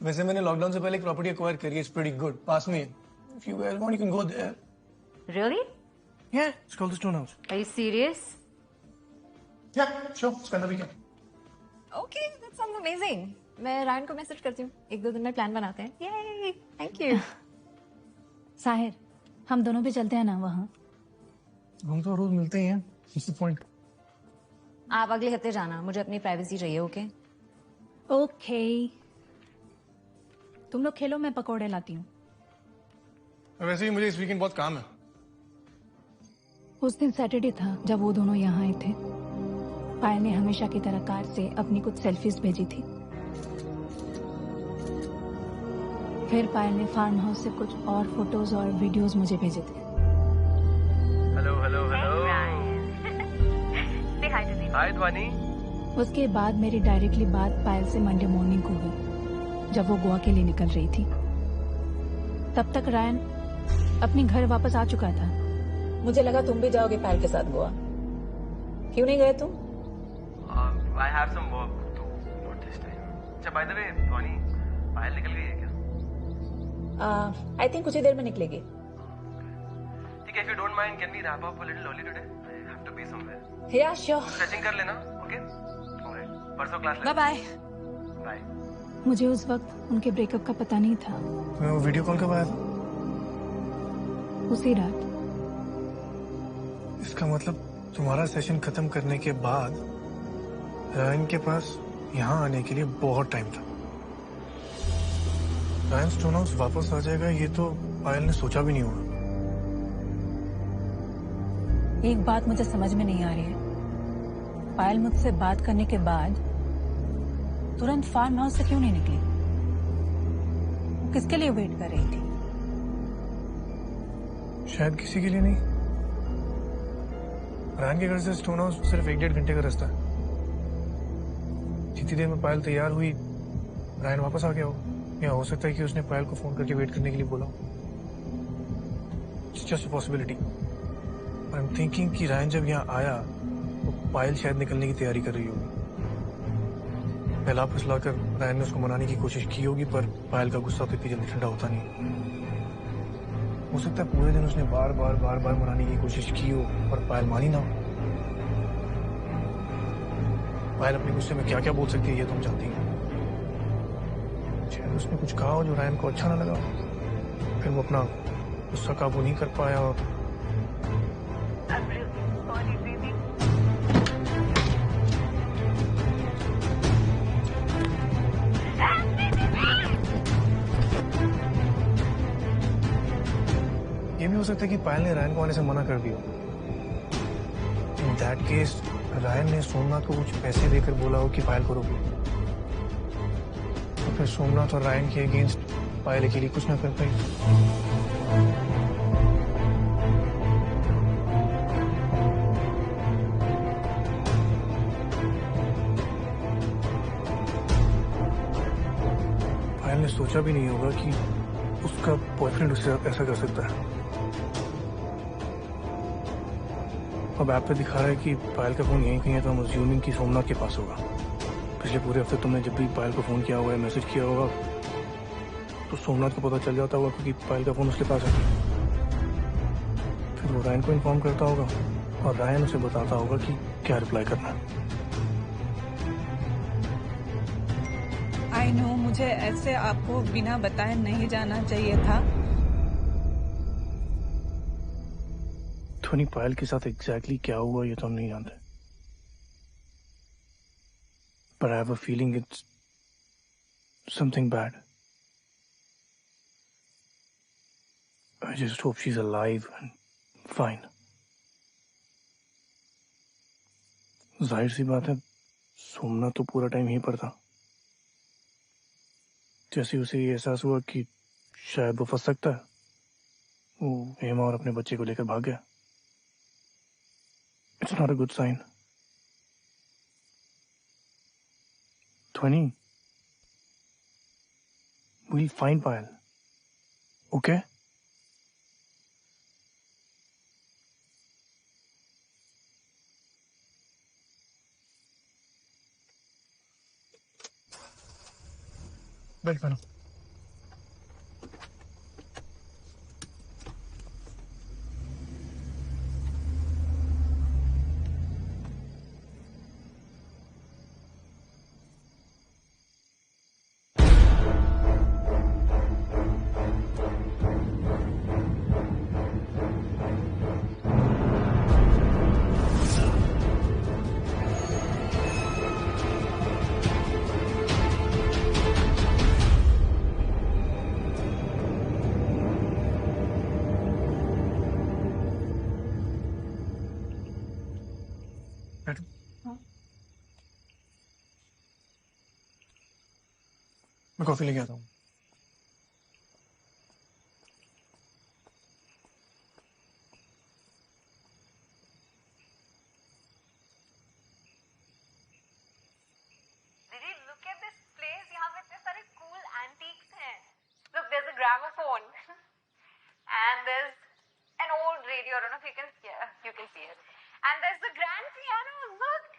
वैसे मैंने लॉकडाउन से पहले एक प्रॉपर्टी एक्वायर करी है, इट्स प्रीटी गुड, पास में। If you guys want, you can go there. Really? Yeah, it's called the Stone House. Are you serious? Yeah, sure. Spend the weekend. Okay, that sounds amazing. मैं Ryan को message करती हूँ, 1-2 दिन में plan बनाते हैं। Yay! Thank you. Sahir, हम दोनों भी चलते हैं ना वहाँ। हम तो रोज मिलते ही हैं। What's the point? आप अगले हफ्ते जाना, मुझे अपनी प्राइवेसी चाहिए। ओके? ओके। तुम लोग खेलो, मैं पकौड़े लाती हूँ। वैसे ही मुझे इस वीकेंड बहुत काम है। उस दिन सैटरडे था जब वो दोनों यहाँ आए थे। पायल ने हमेशा की तरह कार से अपनी कुछ सेल्फीज भेजी थी। फिर पायल ने फार्म हाउस से कुछ और फोटोज और वीडियोस मुझे भेजे थे। Hello hello hello. Say hi to me. हाय ध्वनि। उसके बाद मेरी डायरेक्टली बात पायल से मंडे मॉर्निंग को हुई, जब वो गोवा के लिए निकल रही थी। तब तक रायन अपनी घर वापस आ चुका था। मुझे लगा तुम भी जाओगे पायल के साथ गोवा। क्यों नहीं गए तुम? I have some work to do this time. अच्छा, by the way, ध्वनि, पायल निकल गई है क्या? आई थिंक कुछ ही देर में निकलेगी। ठीक है, if you don't mind, can we wrap up a little early today? I have to be somewhere. Yeah, sure. Stretching कर लेना, okay? Alright. परसों क्लास ले। Bye bye. बाय। मुझे उस वक्त उनके ब्रेकअप का पता नहीं था। तुम्हें वो वीडियो कॉल कब आया था? उसी रात। इसका मतलब तुम्हारा सेशन खत्म करने के बाद रायन के पास यहाँ आने के लिए बहुत टाइम था। रायन स्टोन हाउस वापस आ जाएगा, ये तो पायल ने सोचा भी नहीं होगा। एक बात मुझे समझ में नहीं आ रही है, पायल मुझसे बात करने के बाद तुरंत फार्म हाउस से क्यों नहीं निकली? वो किसके लिए वेट कर रही थी? शायद किसी के लिए नहीं। रायन के घर से स्टोन हाउस सिर्फ 1-1.5 घंटे का रास्ता है। जितनी देर में पायल तैयार हुई, रायन वापस आ गया हो, या हो सकता है कि उसने पायल को फोन करके वेट करने के लिए बोला। It's just a possibility. I am thinking कि रायन जब यहाँ आया तो पायल शायद निकलने की तैयारी कर रही होगी। पहला फुसलाकर रायन ने उसको मनाने की कोशिश की होगी, पर पायल का गुस्सा तो इतनी जल्दी ठंडा होता नहीं। हो सकता है पूरे दिन उसने बार बार मनाने की कोशिश की हो, पर पायल मानी ना हो। पायल अपने गुस्से में क्या क्या बोल सकती है ये तुम जानती हो। शायद उसने कुछ कहा हो जो रायन को अच्छा ना लगा, फिर वो अपना गुस्सा काबू नहीं कर पाया और ये भी हो सकता है कि पायल ने रायन को आने से मना कर दिया। इन दैट केस रायन ने सोमनाथ को कुछ पैसे देकर बोला हो कि पायल को रोको, तो फिर सोमनाथ और रायन के अगेंस्ट पायल के लिए कुछ ना कर पाई। पायल ने सोचा भी नहीं होगा कि उसका बॉयफ्रेंड उससे ऐसा कर सकता है। अब ऐप पे दिखा रहा है कि पायल का फोन यहीं कहीं है, तो हम अज्यूमिंग कि सोमनाथ के पास होगा। पिछले पूरे हफ्ते तुमने जब भी पायल को फोन किया होगा, मैसेज किया होगा, तो सोमनाथ को पता चल जाता होगा क्योंकि पायल का फोन उसके पास है। फिर वो रायन को इन्फॉर्म करता होगा और रायन उसे बताता होगा कि क्या रिप्लाई करना है। I नो मुझे ऐसे आपको बिना बताए नहीं जाना चाहिए था। ध्वनि, पायल के साथ एग्जैक्टली क्या हुआ ये तो हम नहीं जानते, but I have a feeling it's something bad. I just hope she's alive and fine. जाहिर सी बात है, सोमनाथ तो पूरा टाइम यहीं पर था। जैसे उसे ये एहसास हुआ कि शायद वो फंस सकता है, वो हेमा और अपने बच्चे को लेकर भाग गया। It's not a good sign. ध्वनि, we'll find Payal. Okay? Belt पहनो। मैं कॉफी लेके आता हूँ। Did you look at this place? यहाँ पे इतने सारे cool antiques हैं. Look, there's a gramophone. And there's an old radio. I don't know if you can see it. And there's the grand piano. Look.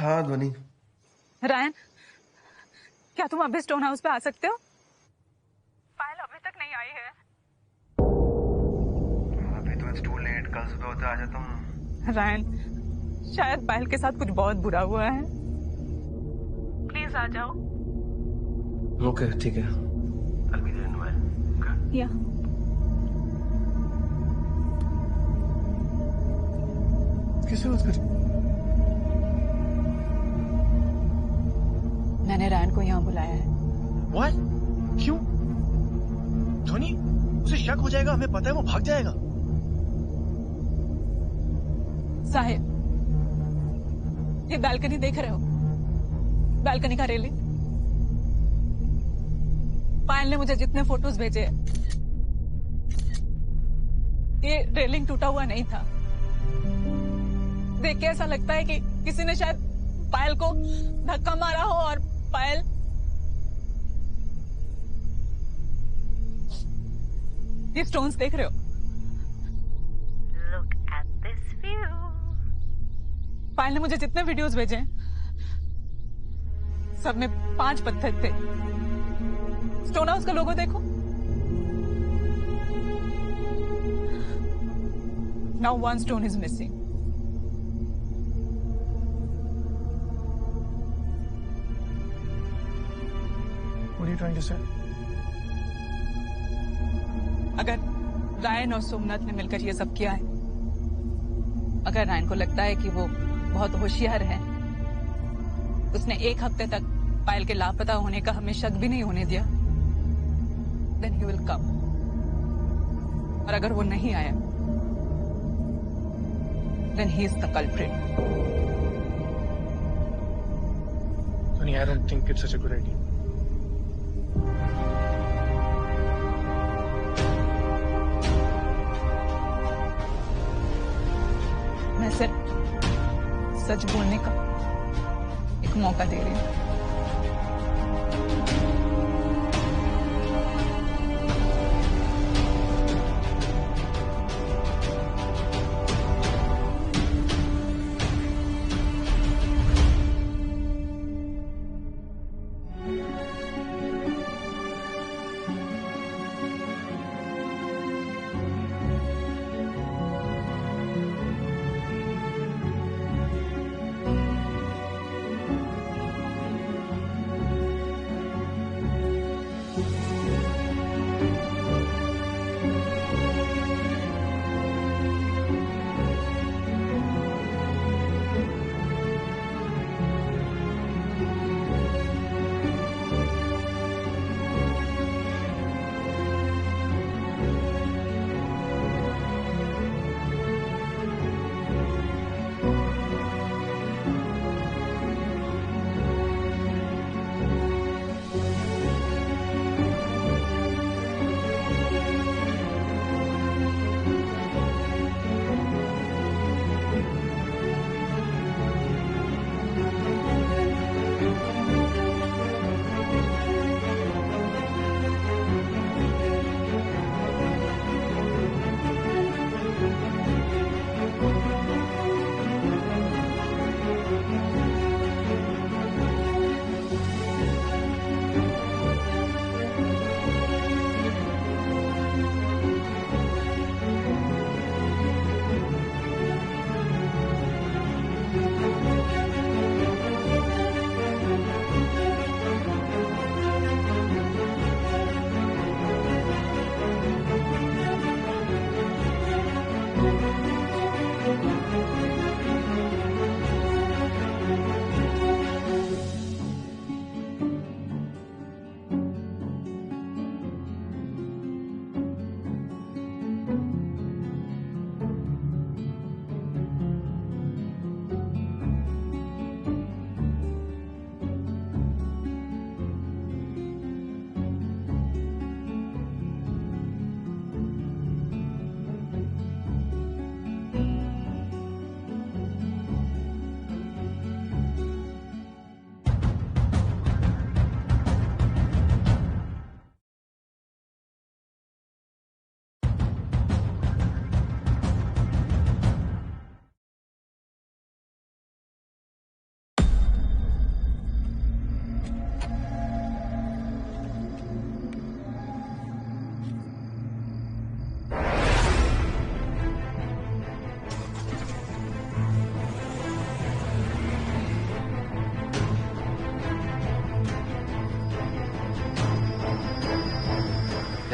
हाँ ध्वनि। Ryan, क्या तुम अभी स्टोन हाउस पे आ सकते हो? पायल अभी तक नहीं आई है। अभी तो इट्स टू लेट, कल सुबह होते आ जाता हूँ। रायन, शायद पायल के साथ कुछ बहुत बुरा हुआ है। प्लीज आ जाओ। ओके ठीक है। I'll be there in a while. Okay. या किससे बात कर? मैंने रायन को यहाँ बुलाया है। What? क्यों? ध्वनि, उसे शक हो जाएगा, हमें पता है वो भाग जाएगा। साहिब, ये बालकनी देख रहे हो? बालकनी का रेलिंग। पायल ने मुझे जितने फोटोज भेजे, ये रेलिंग टूटा हुआ नहीं था। देख के ऐसा लगता है कि किसी ने शायद पायल को धक्का मारा हो और पायल ये स्टोन्स देख रहे हो? Look at this view. पायल ने मुझे जितने वीडियोस भेजे सब में 5 पत्थर थे। स्टोन हाउस का लोगो देखो। Now one stone is missing. What are you trying to say? अगर रायन और सोमनाथ ने मिलकर ये सब किया है, अगर रायन को लगता है कि वो बहुत होशियार है, उसने 1 हफ्ते तक पायल के लापता होने का हमें शक भी नहीं होने दिया, then he will come. और अगर वो नहीं आया, then he is the culprit. Sonny, I don't think it's such a good idea. मैं सिर्फ सच बोलने का एक मौका दे रही हूँ।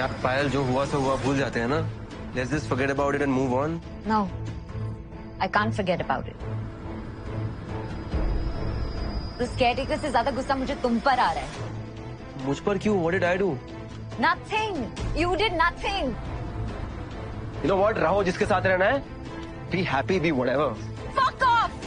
यार पायल, जो हुआ सो हुआ, भूल जाते हैं ना. Let's just forget about it and move on. No, I can't forget about it. उस केयरटेकर से ज्यादा गुस्सा मुझे तुम पर आ रहा है. मुझ पर क्यों? What did I do? Nothing. You did nothing. You know what? रहो जिसके साथ रहना है. Be happy, be whatever. Fuck off.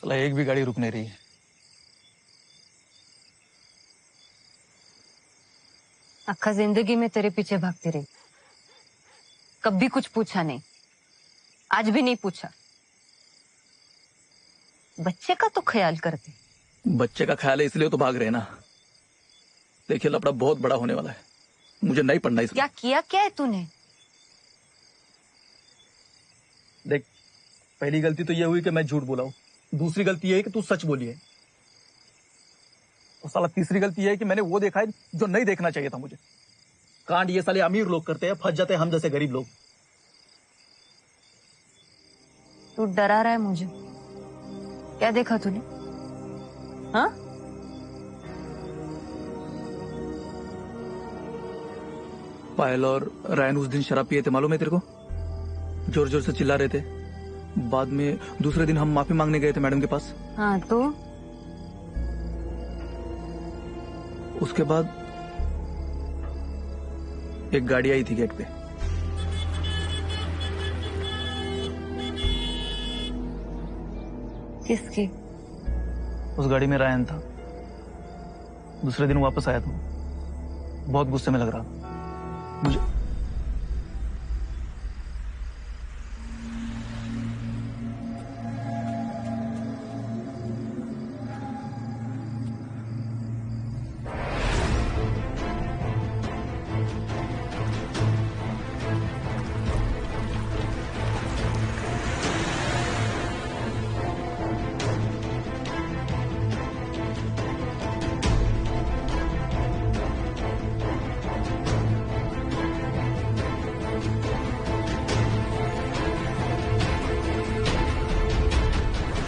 साला एक भी गाड़ी रुक नहीं रही है. अक्का जिंदगी में तेरे पीछे भागती रही, कभी कुछ पूछा नहीं, आज भी नहीं पूछा. बच्चे का तो ख्याल करते. बच्चे का ख्याल है इसलिए तो भाग रहे हैं ना. देखिए लफड़ा बहुत बड़ा होने वाला है, मुझे नहीं पढ़ना इसमें. क्या किया क्या है तूने? देख, पहली गलती तो ये हुई कि मैं झूठ बोला हूं. दूसरी गलती ये है कि तू सच बोली है. और साला तीसरी गलती ये है कि मैंने वो देखा है जो नहीं देखना चाहिए था मुझे. कांड ये साले अमीर लोग करते हैं, फंस जाते हैं हम जैसे गरीब लोग. तू डरा रहा है मुझे. क्या देखा तूने? हाँ? पायल और रायन उस दिन शराब पिए थे, मालूम है तेरे को? जोर जोर से चिल्ला रहे थे. बाद में दूसरे दिन हम माफी मांगने गए थे मैडम के पास. हाँ तो? उसके बाद एक गाड़ी आई थी गेट पे. किसकी? उस गाड़ी में रायन था. दूसरे दिन वापस आया था, बहुत गुस्से में लग रहा था मुझे.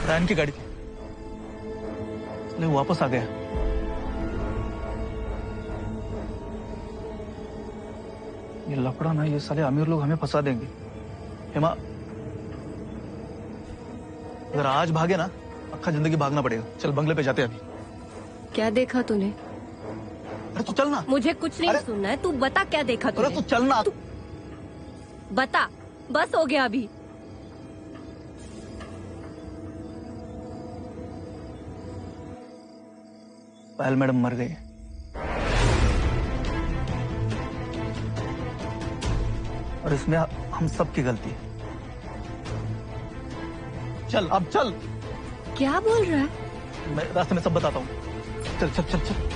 रायन की गाड़ी थी, इसलिए वापस आ गया. ये लफड़ा ना, ये साले अमीर लोग हमें फंसा देंगे. हेमा, अगर आज भागे ना, अक्खा जिंदगी भागना पड़ेगा. चल बंगले पे जाते हैं अभी. क्या देखा तूने? अरे तू चल ना. मुझे कुछ नहीं सुनना है, तू बता क्या देखा तूने? अरे तू चल ना. बता, बस हो गया अभी. पायल मैडम मर गई. और इसमें हम सब की गलती है. चल अब चल. क्या बोल रहा है? मैं रास्ते में सब बताता हूँ. चल चल चल चल.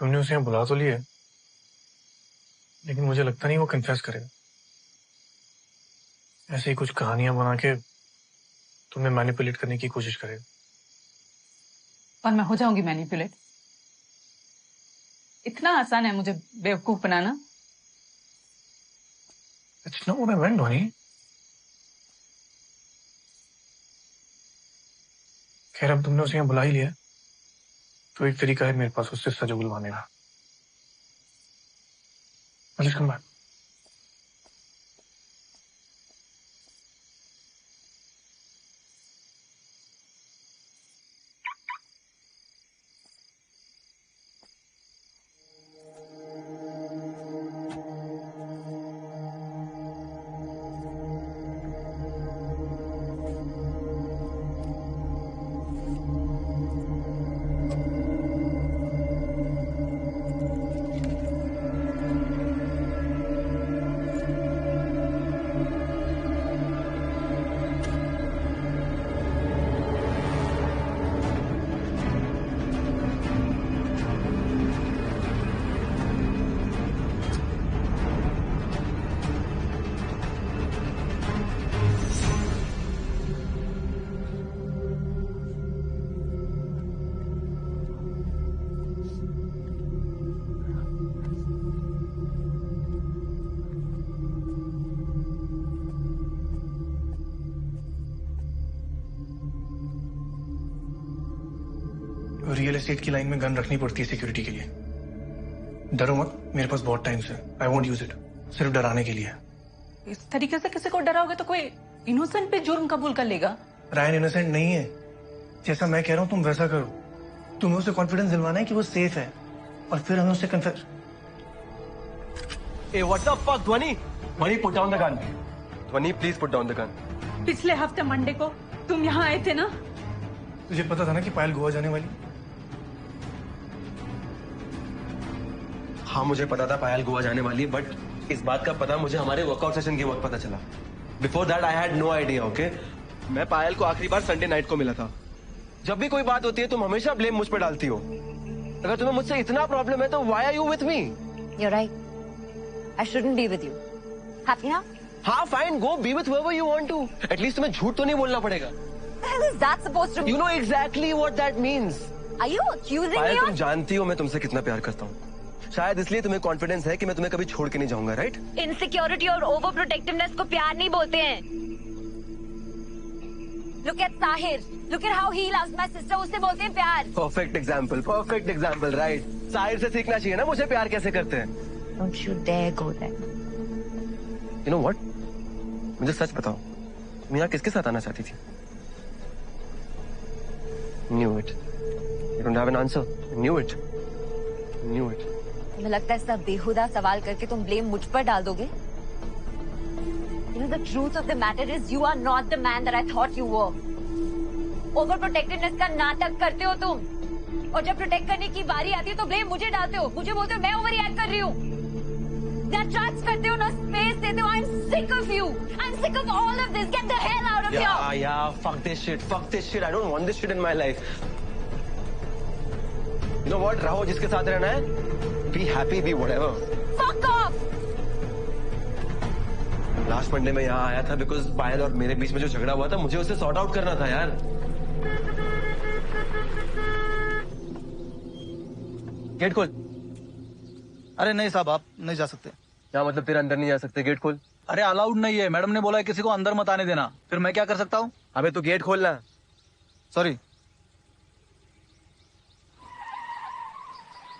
तुमने उसे यहाँ बुला तो लिया, लेकिन मुझे लगता नहीं वो कन्फेस करेगा. ऐसे ही कुछ कहानियां बना के तुम्हें मैनिपुलेट करने की कोशिश करेगा. और मैं हो जाऊंगी मैनिपुलेट? इतना आसान है मुझे बेवकूफ बनाना? That's not what I meant, Dhoni. खैर अब तुमने उसे यहाँ बुला ही लिया, तो एक तरीका है मेरे पास उससे सच बुलवाने का. Let's come back. Real estate की लाइन में गन रखनी पड़ती है सिक्योरिटी के लिए। डरो मत, मेरे पास बहुत टाइम से। आई वोंट यूज इट, सिर्फ डराने के लिए। इस तरीके से किसी को डराओगे तो कोई इनोसेंट पे जुर्म कबूल कर लेगा। रायन इनोसेंट नहीं है, जैसा मैं कह रहा हूँ तुम वैसा करो। तुम्हें उसे कॉन्फिडेंस दिलवाना है कि वो सेफ है, और फिर हमें उससे confess. Hey, what the fuck, ध्वनि? ध्वनि, put down the gun. ध्वनि, please put down the gun. पिछले हफ्ते मंडे को तुम यहाँ आए थे ना? तुझे पता था ना कि पायल गोवा जाने वाली? हाँ, मुझे पता था पायल गोवा जाने वाली, बट इस बात का पता मुझे हमारे वर्कआउट सेशन के वक्त पता चला। Before that I had no idea, okay? मैं पायल को आखिरी बार संडे नाइट को मिला था। जब भी कोई बात होती है तुम हमेशा ब्लेम मुझ पर डालती हो। अगर तुम्हें मुझसे इतना प्रॉब्लम है तो why are you with me? You're right. I shouldn't be with you. Happy now? हाँ, fine, go B with whoever you want to. At least तुम्हें झूठ तो नहीं बोलना पड़ेगा। What the hell is that supposed to mean? You know exactly what that means. Are you accusing Payal, me तुम of? जानती हो मैं तुमसे कितना प्यार करता हूँ। शायद इसलिए तुम्हें कॉन्फिडेंस है कि मैं तुम्हें कभी छोड़ के नहीं जाऊंगा, राइट? Insecurity और over protectiveness को प्यार नहीं बोलते हैं। Look at Tahir. Look at how he loves my sister. उसे बोलते हैं प्यार। Perfect example, right? साहिर से सीखना चाहिए ना मुझे प्यार कैसे करते हैं। Don't you dare go there. You know what? मुझे सच बताओ, तुम यहाँ किसके साथ आना चाहती थी? Knew it. You don't have an answer. Knew it. मुझे लगता है सब बेहुदा सवाल करके तुम ब्लेम मुझ पर डाल दोगे। You know the truth of the matter is you are not the man that I thought you were. Overprotectiveness का नाटक करते हो तुम, और जब प्रोटेक्ट करने की बारी आती है तो ब्लेम मुझे डालते हो। मुझे बोलते हो मैं ओवर रिएक्ट कर रही हूँ। That trust करते हो ना, स्पेस देते हो। I'm sick of you. I'm sick of all of this. Get the hell out of here. Yeah. Fuck this shit. I don't want this shit in my life. You know what? रहो जिसके साथ रहना है। Be happy, be whatever. Fuck off. Last Monday में यहाँ आया था because पायल और मेरे बीच में जो झगड़ा हुआ था मुझे उसे सॉर्ट आउट करना था यार। गेट खोल। अरे नहीं साहब, आप नहीं जा सकते। क्या मतलब तेरा अंदर नहीं जा सकते? गेट खोल। अरे अलाउड नहीं है, मैडम ने बोला है किसी को अंदर मत आने देना। फिर मैं क्या कर सकता हूँ? अबे तो गेट खोलना। सॉरी।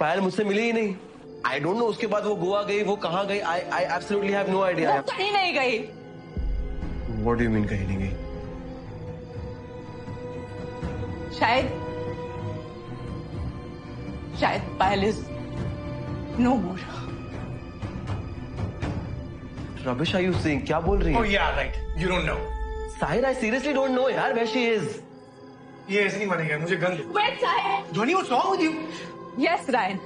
पायल मुझसे मिली ही नहीं। आई डोंट नो उसके बाद वो गोवा गई, वो कहाँ गई। I absolutely have no idea. वो कहीं नहीं गई। व्हाट डू यू मीन कहीं नहीं गई? शायद Payal is no more. Rubbish, are you saying? क्या बोल रही है? Oh yeah, right. You don't know. Sahir, I seriously don't no यार where she is. ये ऐसे नहीं मानेगा, मुझे गन दो। Wait, Tahir. ध्वनि, what's wrong with you? Yes, Ryan.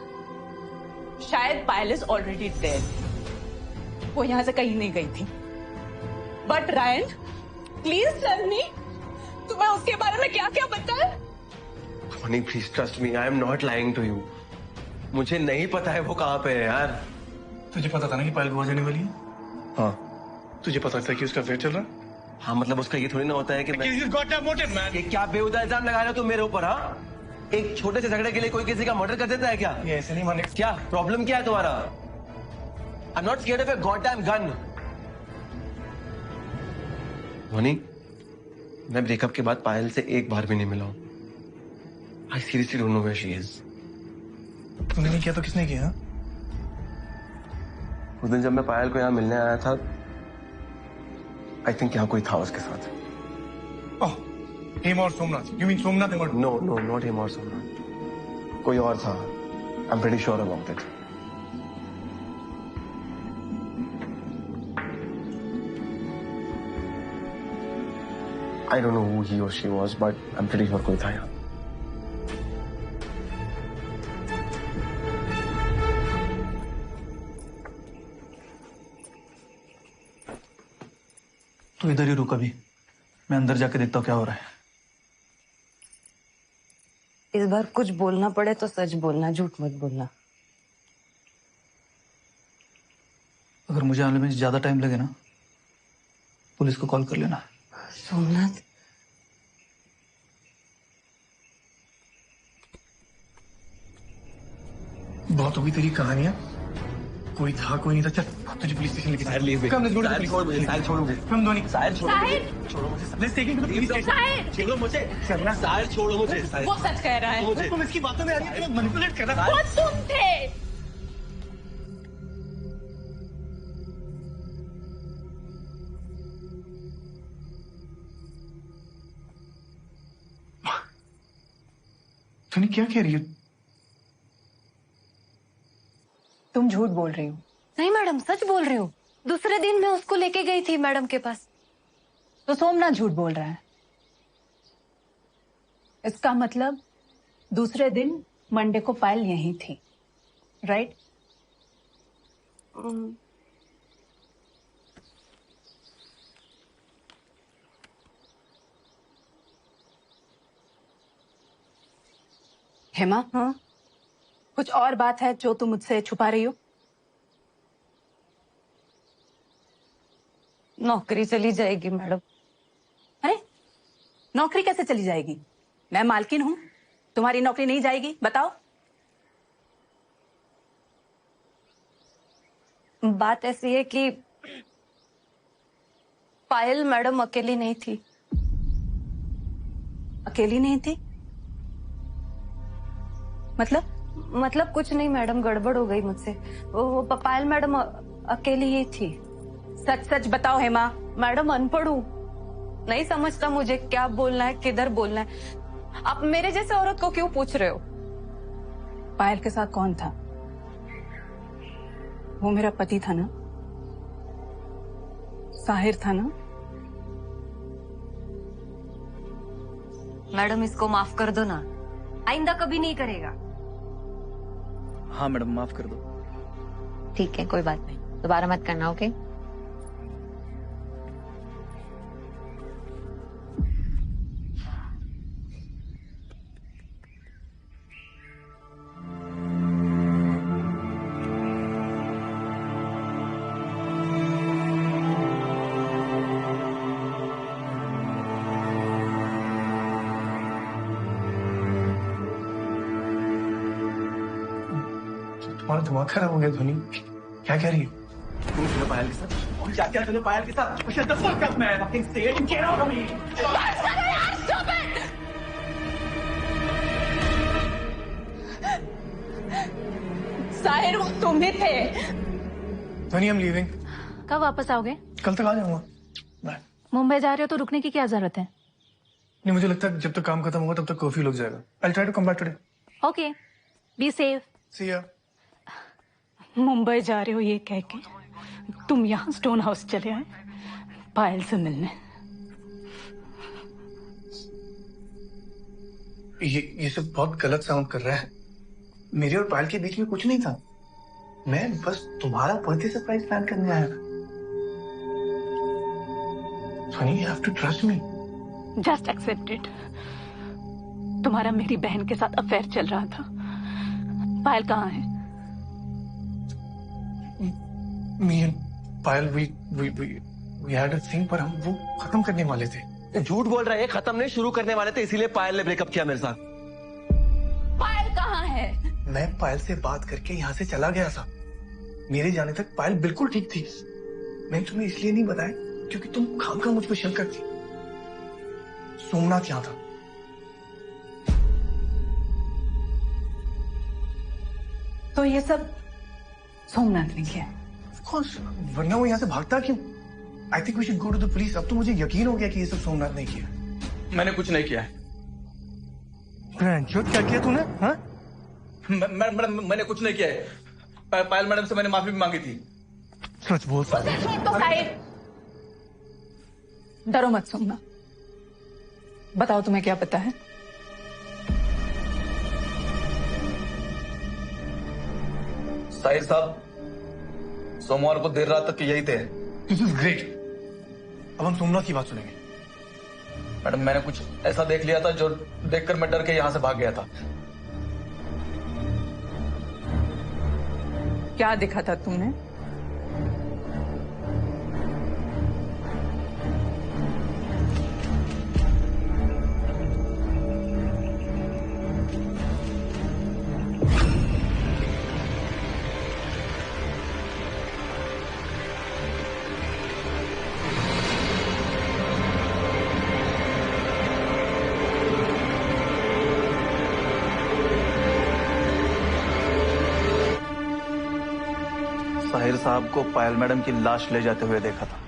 शायद पायल इज ऑलरेडी डेड। वो यहाँ से कहीं नहीं गई थी। But Ryan, please tell me, तुम्हें उसके बारे में क्या क्या पता है? Dhwani, please trust me, I am not lying to you. मुझे नहीं पता है वो कहाँ पे है यार। तुझे पता था ना कि पायल गोवा जाने वाली है? हाँ। तुझे पता था कि उसका अफेयर चल रहा है? हाँ, मतलब उसका ये थोड़ी ना होता है कि मैं... ये क्या बेहुदा इल्जाम लगा रहे हो तुम मेरे ऊपर? हाँ, एक छोटे से झगड़े के लिए कोई किसी का मर्डर कर देता है क्या? ये ऐसे नहीं मानेगा। क्या प्रॉब्लम क्या है तुम्हारा? आई am not scared of a goddamn gun. ध्वनि, मैं ब्रेकअप के बाद पायल से एक बार भी नहीं मिला हूं। I seriously don't know where she is. तूने नहीं किया तो किसने किया? उस दिन जब मैं पायल को यहाँ मिलने आया था, आई थिंक यहाँ कोई था उसके साथ। ओह, हेम और Somnath. You mean Somnath and No, not him or Somnath. कोई और था। I'm pretty sure about it. I don't know who he or she was, but I'm pretty sure कोई था यहाँ। तो इधर ही रुक अभी, मैं अंदर जाके देखता हूँ क्या हो रहा है। इस बार कुछ बोलना पड़े तो सच बोलना, झूठ मत बोलना। अगर मुझे आने में ज्यादा टाइम लगे ना, पुलिस को कॉल कर लेना। सोमनाथ, बहुत हो गई तेरी कहानियां। कोई था कोई नहीं था, चल तुझे पुलिस स्टेशन लेके Sahir leave come, let's go to the Sahir छोड़ मुझे, साहिर छोड़ मुझे, हम दोनों साहिर छोड़ो मुझे, साहिर! छोड़ो मुझे, let's take him to the police station. Sahir! छोड़ो मुझे, चलना। साहिर छोड़ो मुझे, साहिर वो सच कह रहा है। मुझे तुम इसकी बातों में आ रही है, मैनिपुलेट कर रहा है। वो तुम थे। तूने क्या कह रही है? तुम झूठ बोल रही हो। नहीं मैडम, सच बोल रही हूँ। दूसरे दिन मैं उसको लेके गई थी मैडम के पास। तो सोमनाथ झूठ बोल रहा है। इसका मतलब दूसरे दिन मंडे को पायल यहीं थी, राइट? हेमा, हाँ? कुछ और बात है जो तुम मुझसे छुपा रही हो? नौकरी चली जाएगी मैडम। अरे नौकरी कैसे चली जाएगी? मैं मालकिन हूं, तुम्हारी नौकरी नहीं जाएगी? बताओ। बात ऐसी है कि पायल मैडम अकेली नहीं थी। अकेली नहीं थी? मतलब कुछ नहीं मैडम, गड़बड़ हो गई मुझसे। वो पायल मैडम अकेली ही थी। सच सच बताओ हेमा। मैडम अनपढ़ हूँ, नहीं समझता मुझे क्या बोलना है, किधर बोलना है। आप मेरे जैसे औरत को क्यों पूछ रहे हो? पायल के साथ कौन था? वो मेरा पति था ना, साहिर था ना? मैडम इसको माफ कर दो ना, आइंदा कभी नहीं करेगा। हाँ मैडम, माफ कर दो। ठीक है, कोई बात नहीं, दोबारा मत करना, ओके? तुम्हारा दिमाग खराब हो गया ध्वनि, क्या कह रही है? तूने सुना पायल के साथ? और क्या तूने पायल के साथ? Shut the fuck up, man! Fucking say it and get out of me! Sahir वो तुम ही थे। ध्वनि, I'm leaving. कब वापस आओगे? कल तक आ जाऊंगा। बाय। मुंबई जा रहे हो तो रुकने की क्या जरूरत है? नहीं, मुझे लगता है जब तक काम खत्म होगा तब तक कर्फ्यू लग जाएगा। I'll try to come back today. Okay, be safe. See ya. Mumbai जा रहे हो ये कह के तुम यहाँ स्टोन हाउस चले आए पायल से मिलने। ये सब बहुत गलत साउंड कर रहा है। मेरे और पायल के बीच में कुछ नहीं था। मैं बस तुम्हारा बर्थडे सरप्राइज प्लान करने आया था। Sunny, you have to trust me. Just accept it. तुम्हारा मेरी बहन के साथ अफेयर चल रहा था। पायल कहाँ है? Me and Payal we had a thing, पर हम वो खत्म करने वाले थे। झूठ बोल रहा है, खत्म नहीं शुरू करने वाले थे, इसीलिए पायल ने ब्रेकअप किया मेरे साथ। पायल कहाँ है? मैं पायल से बात करके यहाँ से चला गया था। मेरे जाने तक पायल बिल्कुल ठीक थी। मैंने तुम्हें इसलिए नहीं बताया क्योंकि तुम खामखा मुझ पर शक करती। सोमनाथ यहाँ था। तो ये सब सोमनाथ ने किया? Of course, वरना वो यहाँ से भागता क्यों? I think we should go to the police. अब तो मुझे यकीन हो गया कि ये सब सोमनाथ ने किया। मैंने कुछ नहीं किया है। क्या किया तूने? हाँ? मैडम, मैंने कुछ नहीं किया है। पायल मैडम से मैंने माफी भी मांगी थी। सच बोल। तो साहिर, डरो मत सोमनाथ। बताओ तुम्हें क्या पता है? साहिर साहब सोमवार को देर रात तक यही थे। This is great. अब हम सोमनाथ की बात सुनेंगे। मैडम, मैंने कुछ ऐसा देख लिया था जो देखकर मैं डर के यहाँ से भाग गया था। क्या देखा था तुमने? साहब को पायल मैडम की लाश ले जाते हुए देखा था।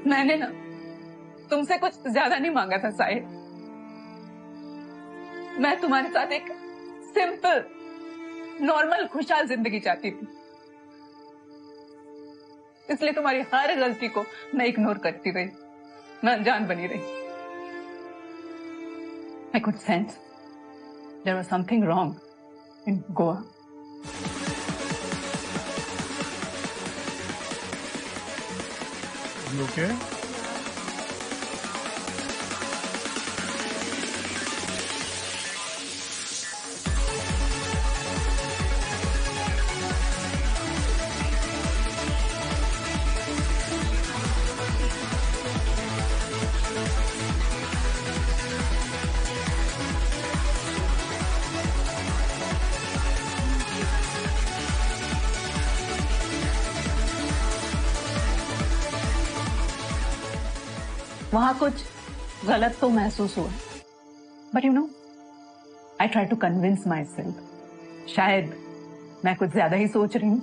मैंने ना तुमसे कुछ ज्यादा नहीं मांगा था साहिल। मैं तुम्हारे साथ एक सिंपल नॉर्मल खुशहाल जिंदगी चाहती थी, इसलिए तुम्हारी हर गलती को मैं इग्नोर करती रही, मैं अनजान बनी रही। I could sense there was something wrong in Goa. You okay? वहां कुछ गलत तो महसूस हुआ, but you know I try to convince myself, शायद मैं कुछ ज्यादा ही सोच रही हूं।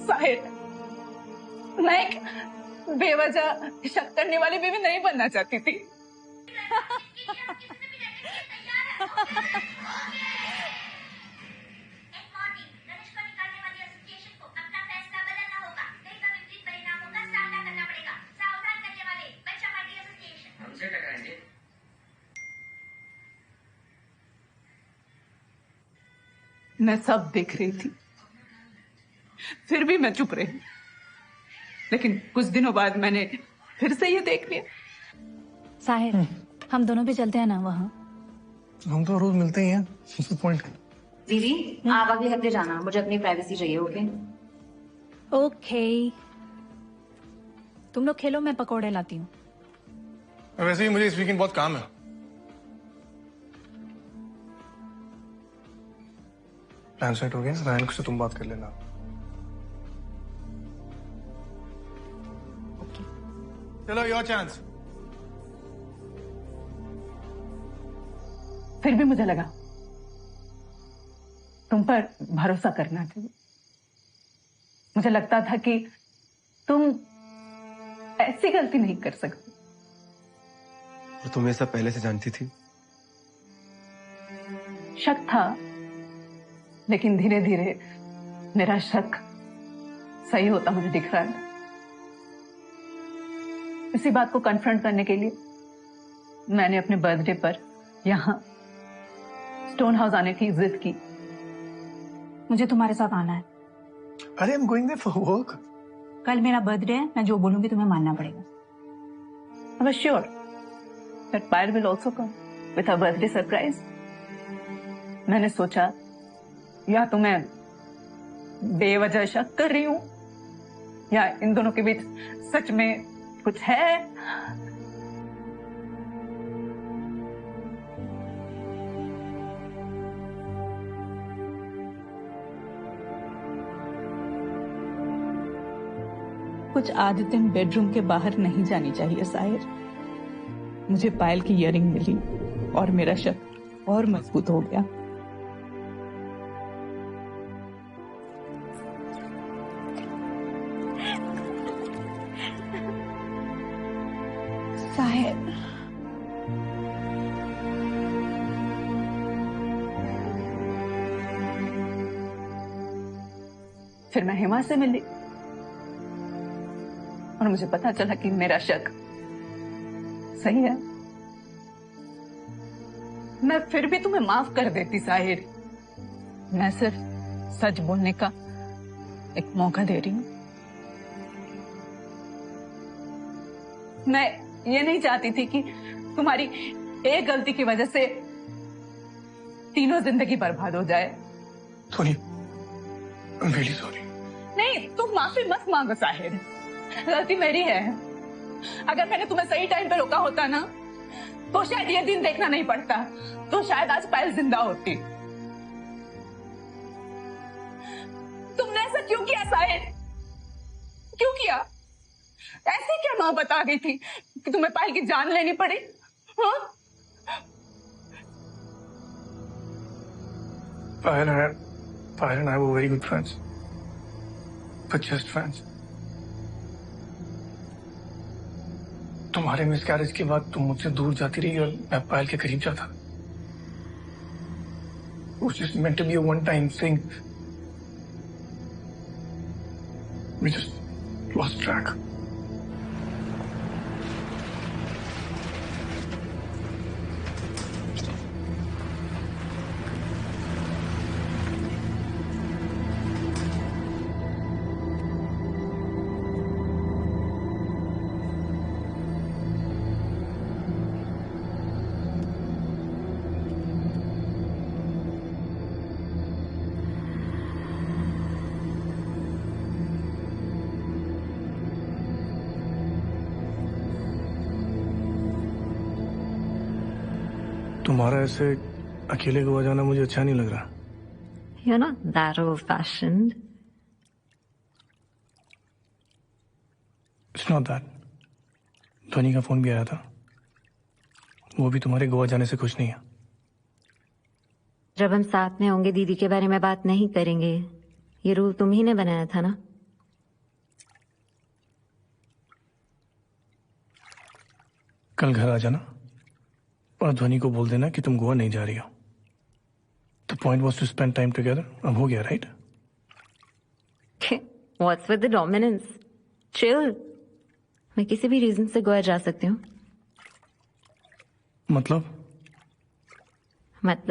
साहिल, मैं एक बेवजह शक करने वाली बीवी नहीं बनना चाहती थी। मैं सब देख रही थी, फिर भी मैं चुप रही। लेकिन कुछ दिनों बाद मैंने फिर से ये देख लिया। साहिर, हम दोनों भी चलते हैं ना वहाँ। हम तो रोज मिलते ही हैं। पॉइंट। दीदी आप अगले हफ्ते जाना, मुझे अपनी प्राइवेसी चाहिए। ओके ओके, तुम लोग खेलो, मैं पकौड़े लाती हूँ। वैसे भी मुझे इस वीकेंड बहुत काम है। प्लान सेट हो गया, रायन से तुम बात कर लेना। चलो, योर चांस। फिर भी मुझे लगा तुम पर भरोसा करना चाहिए। मुझे लगता था कि तुम ऐसी गलती नहीं कर सकते। और तुम ये सब पहले से जानती थी? शक था, लेकिन धीरे धीरे मेरा शक सही होता मुझे दिख रहा है। इसी बात को कन्फ्रंट करने के लिए मैंने अपने बर्थडे पर यहाँ स्टोन हाउस आने की जिद की। मुझे तुम्हारे साथ आना है। अरे I am going there for work. कल मेरा बर्थडे है, मैं जो बोलूंगी तुम्हें मानना पड़ेगा। I was sure that Payal will also come with a birthday surprise. मैंने सोचा या तो मैं बेवजह शक कर रही हूं या इन दोनों के बीच सच में कुछ है। कुछ आदतें बेडरूम के बाहर नहीं जानी चाहिए साहिर। मुझे पायल की इयररिंग मिली और मेरा शक और मजबूत हो गया। साहिर, फिर मैं हेमा से मिली और मुझे पता चला कि मेरा शक सही है। मैं फिर भी तुम्हें माफ कर देती साहिर। मैं सिर्फ सच बोलने का एक मौका दे रही हूं। मैं ये नहीं चाहती थी कि तुम्हारी एक गलती की वजह से तीनों जिंदगी बर्बाद हो जाए। Soni, I am really sorry. नहीं, तुम माफी मत मांगो साहिर, गलती मेरी है। अगर मैंने तुम्हें सही टाइम पे रोका होता ना, तो शायद ये दिन देखना नहीं पड़ता, तो शायद आज पायल जिंदा होती। तुमने ऐसा क्यों किया साहिर? क्यों किया? ऐसे क्या मोहब्बत आ गई थी कि तुम्हें पायल की जान लेनी पड़ी? हाँ? Payal and I were very good friends, but just friends. तुम्हारे मिसकैरेज के बाद तुम मुझसे दूर जाती रही और मैं पायल के करीब जाता। It was just meant to be a one-time thing. We just lost track. तुम्हारा ऐसे अकेले गोवा जाना मुझे अच्छा नहीं लग रहा। You're not that old-fashioned. It's not that. Dhoni का फोन भी आया था, वो भी तुम्हारे गोवा जाने से खुश नहीं है। जब हम साथ में होंगे दीदी के बारे में बात नहीं करेंगे, ये रूल तुम ही ने बनाया था ना। कल घर आ जाना और ध्वनि को बोल देना कि तुम गोवा नहीं जा रही हो। The point was to spend time together. अब हो गया, right? What's with the dominance? Chill. मैं किसी भी रीजन से गोवा जा सकती हूँ। मतलब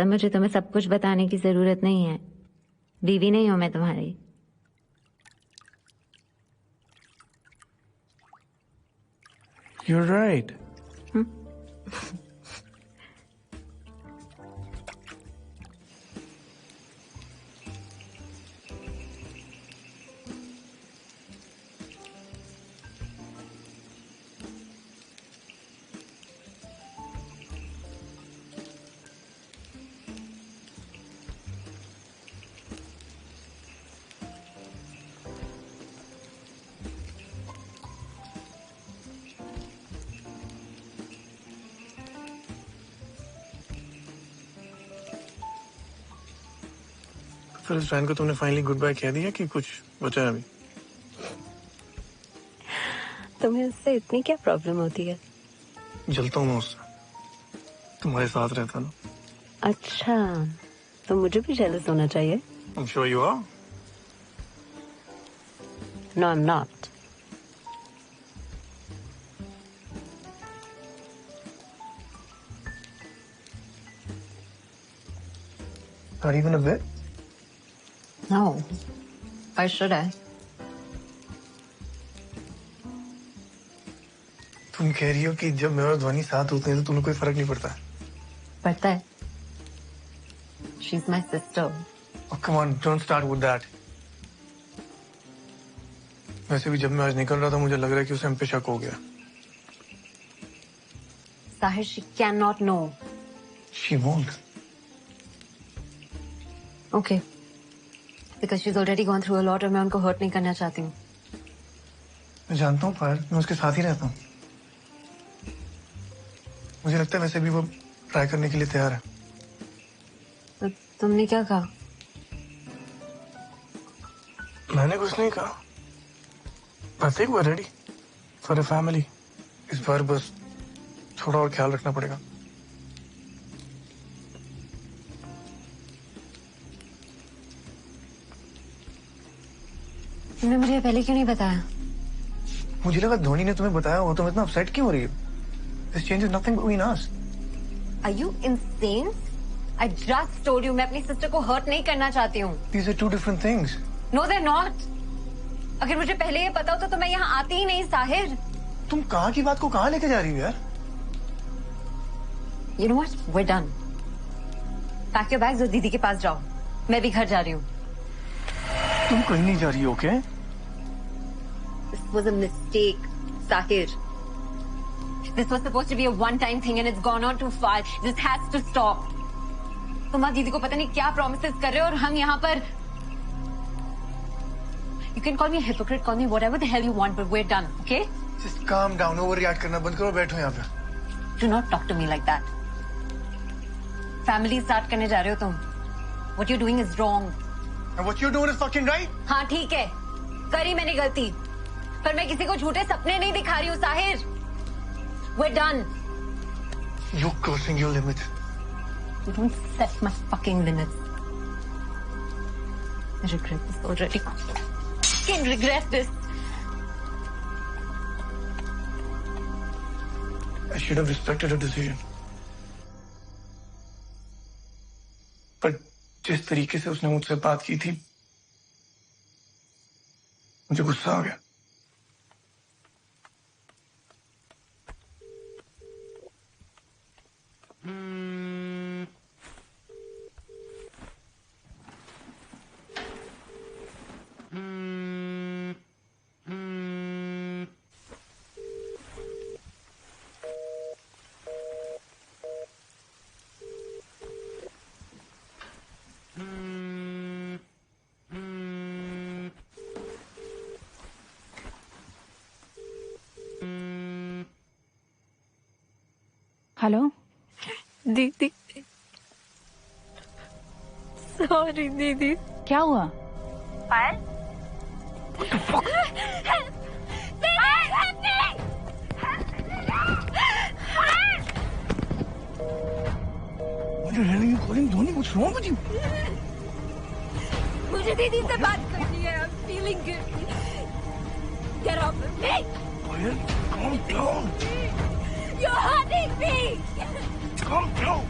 मुझे तुम्हें सब कुछ बताने की जरूरत नहीं है। बीवी नहीं हूं मैं तुम्हारी। You're right. फिर इस फैन को तुमने फाइनली गुड बाय कह दिया कि कुछ बचा है अभी? तुम्हें उससे इतनी क्या प्रॉब्लम होती है? जलता हूँ मैं उससे, तुम्हारे साथ रहता ना। अच्छा, तो मुझे भी जेलस होना चाहिए। I'm sure you are. No, I'm not. Not even a bit? No. Why should I? तुम कह रही हो कि जब मैं और ध्वनि साथ होते हैं तो तुम्हें कोई फर्क नहीं पड़ता? पड़ता है। She's my sister. Oh, come on, don't start with that. वैसे भी जब मैं आज निकल रहा था मुझे लग रहा है कि उसे हम पे शक हो गया। Sahir, she cannot know. She won't. Okay. Because she's already gone through a lot और मैं उनको hurt नहीं करना चाहती हूँ। मैं जानता हूँ पायल, मैं उसके साथ ही रहता हूँ। मुझे लगता है वैसे भी वो ट्राई करने के लिए तैयार है। तो तुमने क्या कहा? मैंने कुछ नहीं कहा। I think we're ready for a family. इस बार बस थोड़ा और ख्याल रखना पड़ेगा। तुमने मुझे पहले क्यों नहीं बताया? मुझे लगा धोनी ने तुम्हें बताया हो, तुम इतना अपसेट क्यों हो रही हो? This changes nothing between us. Are you insane? I just told you मैं अपनी सिस्टर को हर्ट नहीं करना चाहती हूँ। These are two different things. No, they're not. अगर मुझे पहले ये पता होता तो मैं यहाँ आती ही नहीं, साहिर। तुम कहाँ की बात को कहाँ लेके जा रही हो यार? You know what? We're done. Pack your bags और दीदी के पास जाओ। मैं भी घर जा रही हूँ। तुम कहीं नहीं जा रही हो, okay? This was a mistake, Sahir. This was supposed to be a one-time thing and it's gone on too far. This has to stop. तुम दीदी को पता नहीं क्या promises कर रहे हो और हम यहाँ पर. You can call me a hypocrite, call me whatever the hell you want, but we're done, okay? Just calm down, overreact करना बंद करो, बैठो यहाँ पे. Do not talk to me like that. Family start करने जा रहे हो तुम. What you're doing is wrong. And what you're doing is fucking right. हाँ ठीक है, करी मैंने गलती, पर मैं किसी को झूठे सपने नहीं दिखा रही हूँ, Sahir. We're done. You're crossing your limits. You don't set my fucking limits. I regret this already. I can regret this. I should have respected her decision. पर जिस तरीके से उसने मुझसे बात की थी, मुझे गुस्सा आ गया. हेलो दीदी, सॉरी दीदी। क्या हुआ? पायल? Dhoni, what's wrong with you? मुझे दीदी से बात करनी है. I'm feeling guilty. Get off of me. Payal, calm down. You're hurting me. Calm down.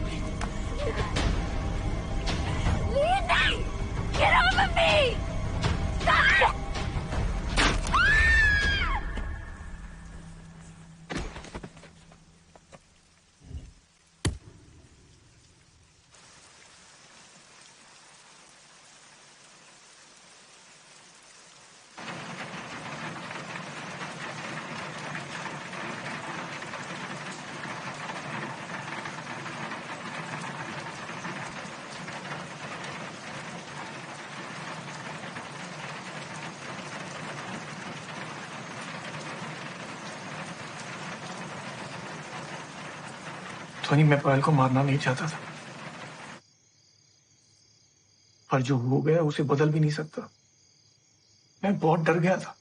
Leave me. Get off of me. Stop. ध्वनि, मैं पायल को मारना नहीं चाहता था, पर जो हो गया उसे बदल भी नहीं सकता. मैं बहुत डर गया था.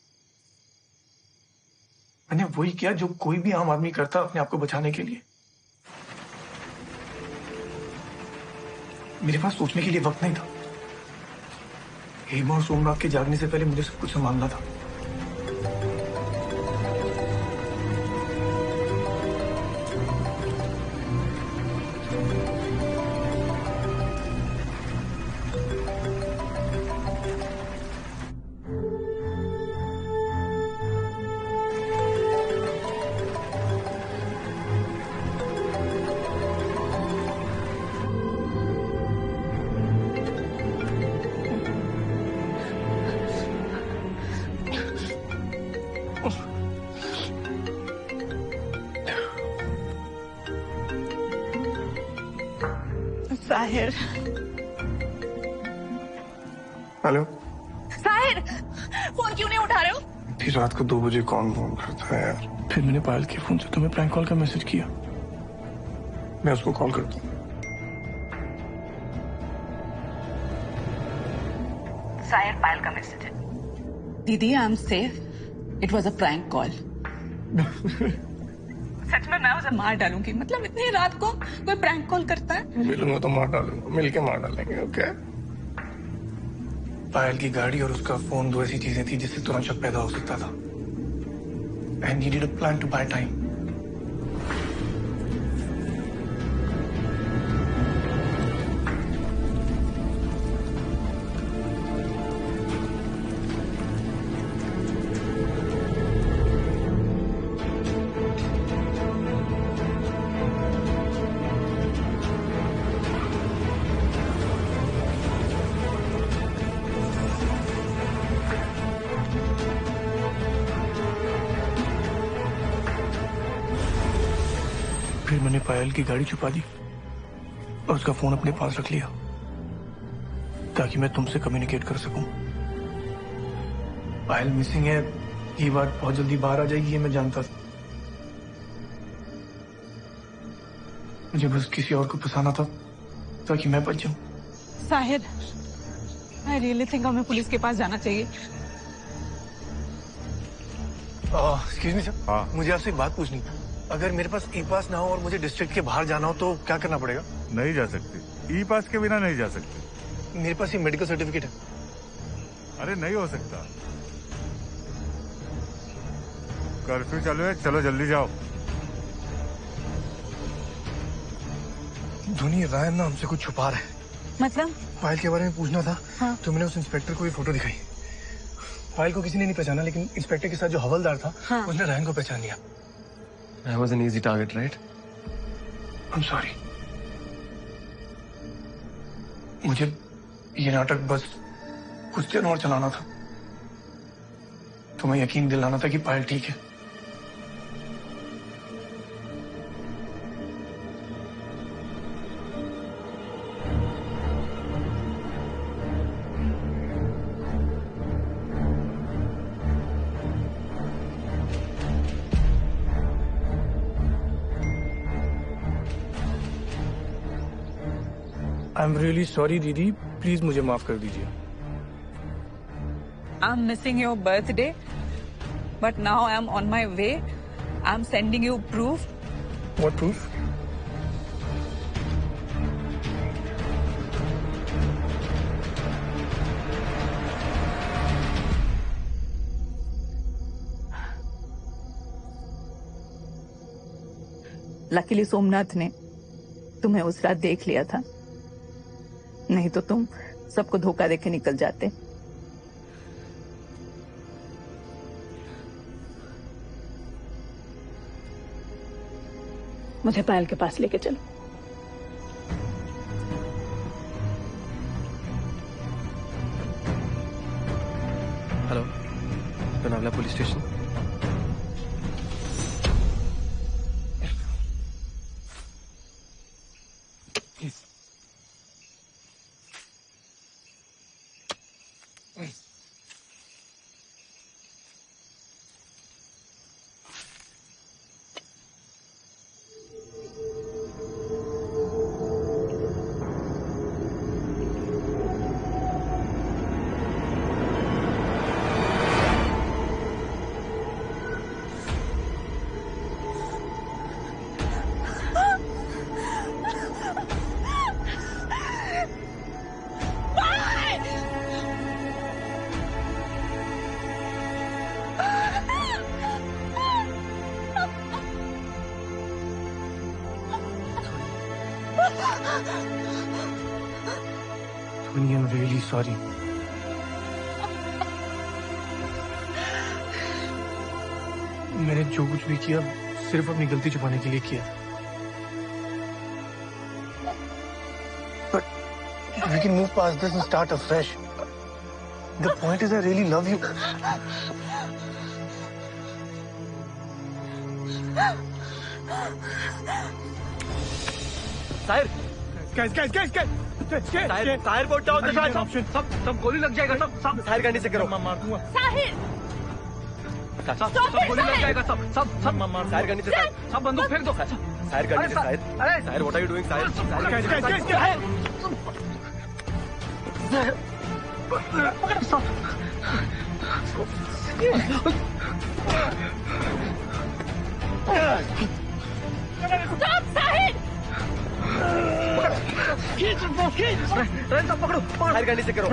मैंने वही किया जो कोई भी आम आदमी करता अपने आप को बचाने के लिए. मेरे पास सोचने के लिए वक्त नहीं था. हेमा और सोमनाथ के जागने से पहले मुझे सब कुछ संभालना था. साहिर. हेलो. साहिर, फोन क्यों नहीं उठा रहे हो? फिर रात को 2 बजे कौन फोन करता है यार? फिर मैंने पायल के फोन से तुम्हें प्रैंक कॉल का मैसेज किया. मैं उसको कॉल करता हूँ. साहिर, पायल का मैसेज है. Didi, I am safe. It was a prank call. सच में मैं उसे मार डालूंगी. मतलब इतनी रात को कोई प्रैंक कॉल करता है? मिलूंगा तो मार डालूंगा. मिलके मार डालेंगे. ओके. पायल की गाड़ी और उसका फोन 2 ऐसी चीजें थी जिससे तुरंत शक पैदा हो सकता था. I needed a plan to buy time. फिर मैंने पायल की गाड़ी छुपा दी और उसका फोन अपने पास रख लिया ताकि मैं तुमसे कम्युनिकेट कर सकूं. पायल मिसिंग है, ये बात बहुत जल्दी बाहर आ जाएगी, ये मैं जानता था. मुझे बस किसी और को फंसाना था ताकि मैं बच जाऊं. साहिर, आई रियली थिंक हमें पुलिस के पास जाना चाहिए. एक्सक्यूज मी सर, मुझे आपसे एक बात पूछनी थी. अगर मेरे पास ई पास ना हो और मुझे डिस्ट्रिक्ट के बाहर जाना हो तो क्या करना पड़ेगा? नहीं जा सकती. ई पास के बिना नहीं जा सकती. मेरे पास ये मेडिकल सर्टिफिकेट है. अरे नहीं हो सकता. कर्फ्यू चालू है, चलो जल्दी जाओ. धोनी, रायन ना हमसे कुछ छुपा रहा है. मतलब? पायल के बारे में पूछना था. हाँ. तो मैंने उस इंस्पेक्टर को ये फोटो दिखाई. पायल को किसी ने नहीं पहचाना, लेकिन इंस्पेक्टर के साथ जो हवलदार था, हाँ. उसने रायन को पहचान लिया. I was an easy target, right? I'm sorry. मुझे ये नाटक बस कुछ दिन और चलाना था. तुम्हें यकीन दिलाना था कि पायल ठीक है. आई एम रियली सॉरी दीदी, प्लीज मुझे माफ कर दीजिए. आई am missing your birthday, but now I am on my way. I am sending you proof. What proof? Luckily Somnath ने तुम्हें उस रात देख लिया था, नहीं तो तुम सबको धोखा देके निकल जाते। मुझे पायल के पास लेके चलो। Hello, Lonavala police station. Tony, I'm really sorry. मैंने जो कुछ भी किया सिर्फ अपनी गलती छुपाने के लिए किया। But we can move past this and start afresh. The point is, I really love you. Sahir, Sahir boat down, सब गोली लग जाएगा, सब साहिर गाड़ी से करो। मार दूंगा। साहिर, सब गोली लग जाएगा, सब साहिर गाड़ी से, सब बंदूक फेंक दो। साहिर गाड़ी से, Sahir, what are you doing? Sahir, stop Sahir! सब पकड़ो, साहिर गाड़ी से करो।